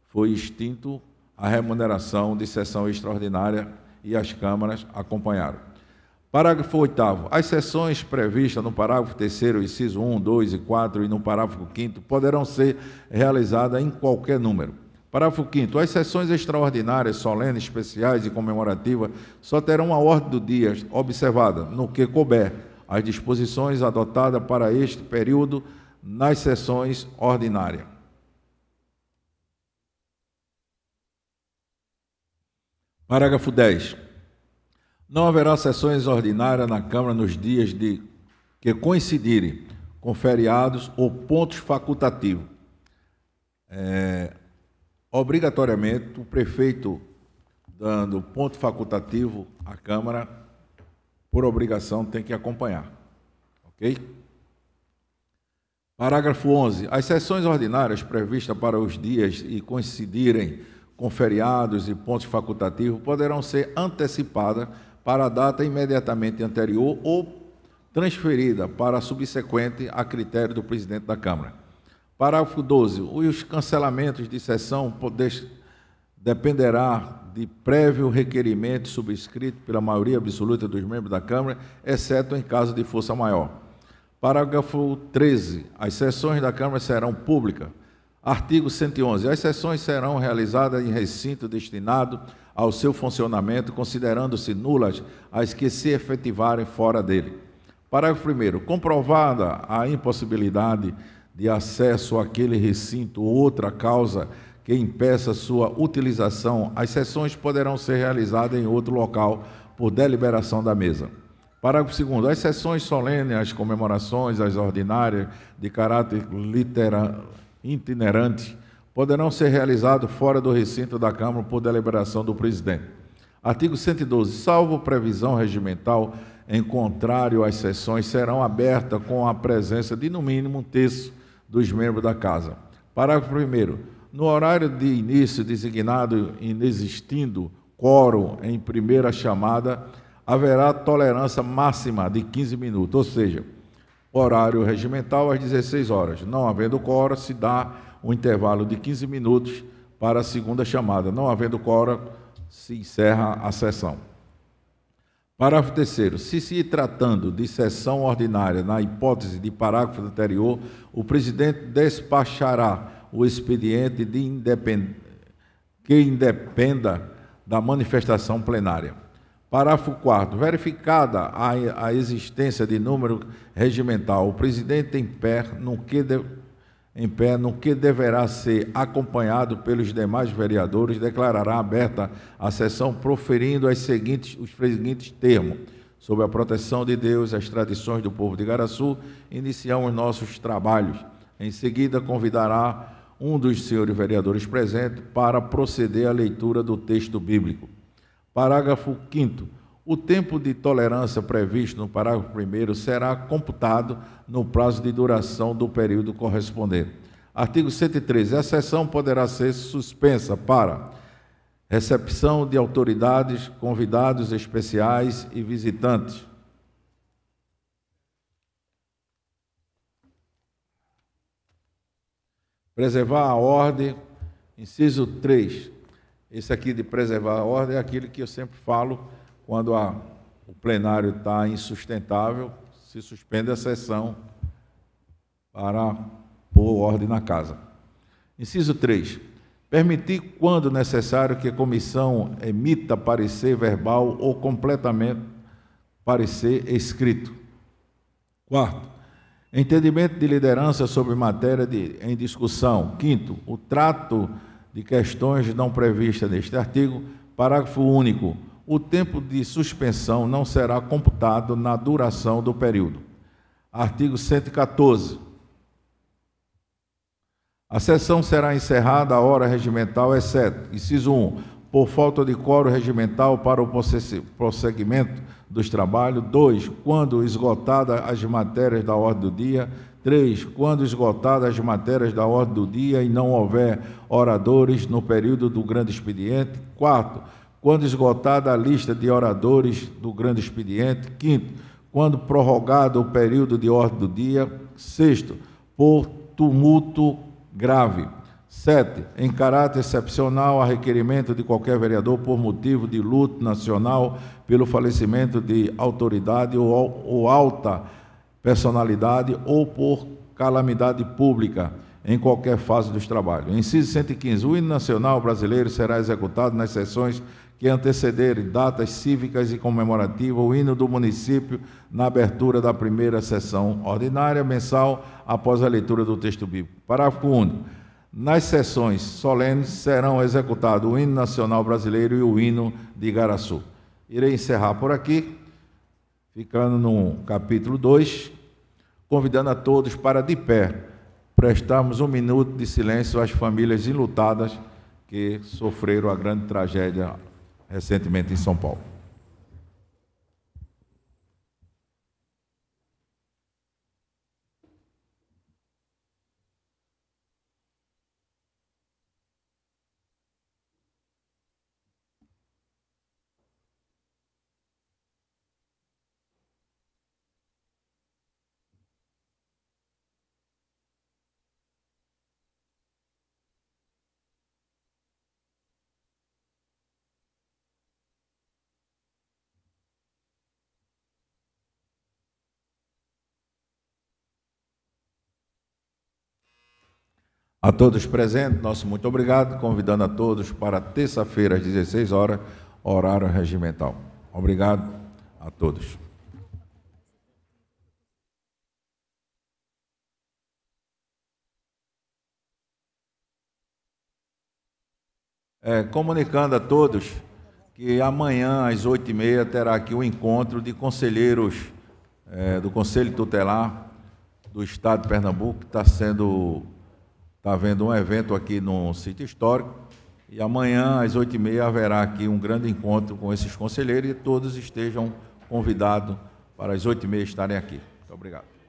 foi extinto a remuneração de sessão extraordinária e as câmaras acompanharam. Parágrafo 8º. As sessões previstas no parágrafo 3º, inciso 1, 2 e 4 e no parágrafo 5º poderão ser realizadas em qualquer número. Parágrafo 5º. As sessões extraordinárias, solenes, especiais e comemorativas só terão a ordem do dia observada, no que couber, as disposições adotadas para este período nas sessões ordinárias. Parágrafo 10. Não haverá sessões ordinárias na Câmara nos dias que coincidirem com feriados ou pontos facultativos. Obrigatoriamente, o prefeito dando ponto facultativo à Câmara, por obrigação, tem que acompanhar. Ok? Parágrafo 11. As sessões ordinárias previstas para os dias e coincidirem com feriados e pontos facultativos poderão ser antecipadas para a data imediatamente anterior ou transferida para a subsequente a critério do presidente da Câmara. Parágrafo 12. Os cancelamentos de sessão dependerá de prévio requerimento subscrito pela maioria absoluta dos membros da Câmara, exceto em caso de força maior. Parágrafo 13. As sessões da Câmara serão públicas. Artigo 111. As sessões serão realizadas em recinto destinado ao seu funcionamento, considerando-se nulas as que se efetivarem fora dele. Parágrafo 1º. Comprovada a impossibilidade de acesso àquele recinto ou outra causa que impeça sua utilização, as sessões poderão ser realizadas em outro local por deliberação da mesa. Parágrafo 2º. As sessões solenes, as comemorações, as ordinárias de caráter itinerante poderão ser realizadas fora do recinto da Câmara por deliberação do presidente. Artigo 112. Salvo previsão regimental, em contrário, as sessões serão abertas com a presença de, no mínimo, 1/3 dos membros da Casa. Parágrafo 1º. No horário de início designado, inexistindo quórum em primeira chamada, haverá tolerância máxima de 15 minutos, ou seja, horário regimental às 16 horas. Não havendo quórum, se dá um intervalo de 15 minutos para a segunda chamada. Não havendo quórum, se encerra a sessão. Parágrafo 3º. Se tratando de sessão ordinária, na hipótese de parágrafo anterior, o presidente despachará o expediente que independa da manifestação plenária. Parágrafo 4º. Verificada a existência de número regimental, o presidente em pé, no que deverá ser acompanhado pelos demais vereadores, declarará aberta a sessão proferindo os seguintes termos. Sob a proteção de Deus, as tradições do povo de Igaraçu, iniciamos nossos trabalhos. Em seguida, convidará um dos senhores vereadores presentes para proceder à leitura do texto bíblico. Parágrafo 5º. O tempo de tolerância previsto no parágrafo 1º será computado no prazo de duração do período correspondente. Artigo 113. A sessão poderá ser suspensa para recepção de autoridades, convidados especiais e visitantes. Preservar a ordem. Inciso 3. Esse aqui de preservar a ordem é aquilo que eu sempre falo quando o plenário está insustentável, se suspende a sessão para pôr ordem na casa. Inciso 3. Permitir, quando necessário, que a comissão emita parecer verbal ou completamente parecer escrito. 4º. Entendimento de liderança sobre matéria em discussão. 5º. O trato de questões não previstas neste artigo. Parágrafo único. O tempo de suspensão não será computado na duração do período. Artigo 114. A sessão será encerrada a hora regimental, exceto, inciso 1, por falta de quórum regimental para o prosseguimento dos trabalhos. 2, quando esgotadas as matérias da ordem do dia. 3, quando esgotadas as matérias da ordem do dia e não houver oradores no período do grande expediente. 4, quando esgotada a lista de oradores do grande expediente. 5º, quando prorrogado o período de ordem do dia. 6º, por tumulto grave. 7, em caráter excepcional, a requerimento de qualquer vereador por motivo de luto nacional, pelo falecimento de autoridade ou alta personalidade ou por calamidade pública, em qualquer fase dos trabalhos. Inciso 115. O hino nacional brasileiro será executado nas sessões que antecederem datas cívicas e comemorativas, o hino do município na abertura da primeira sessão ordinária mensal após a leitura do texto bíblico. Parágrafo único. Nas sessões solenes serão executados o hino nacional brasileiro e o hino de Igaraçu. Irei encerrar por aqui, ficando no capítulo 2, convidando a todos para, de pé, prestarmos um minuto de silêncio às famílias enlutadas que sofreram a grande tragédia recentemente em São Paulo. A todos presentes, nosso muito obrigado, convidando a todos para terça-feira às 16 horas, horário regimental. Obrigado a todos. Comunicando a todos que amanhã às 8h30 terá aqui um encontro de conselheiros do Conselho Tutelar do Estado de Pernambuco, que está havendo um evento aqui no sítio histórico, e amanhã, às 8h30, haverá aqui um grande encontro com esses conselheiros e todos estejam convidados para às 8h30 estarem aqui. Muito obrigado.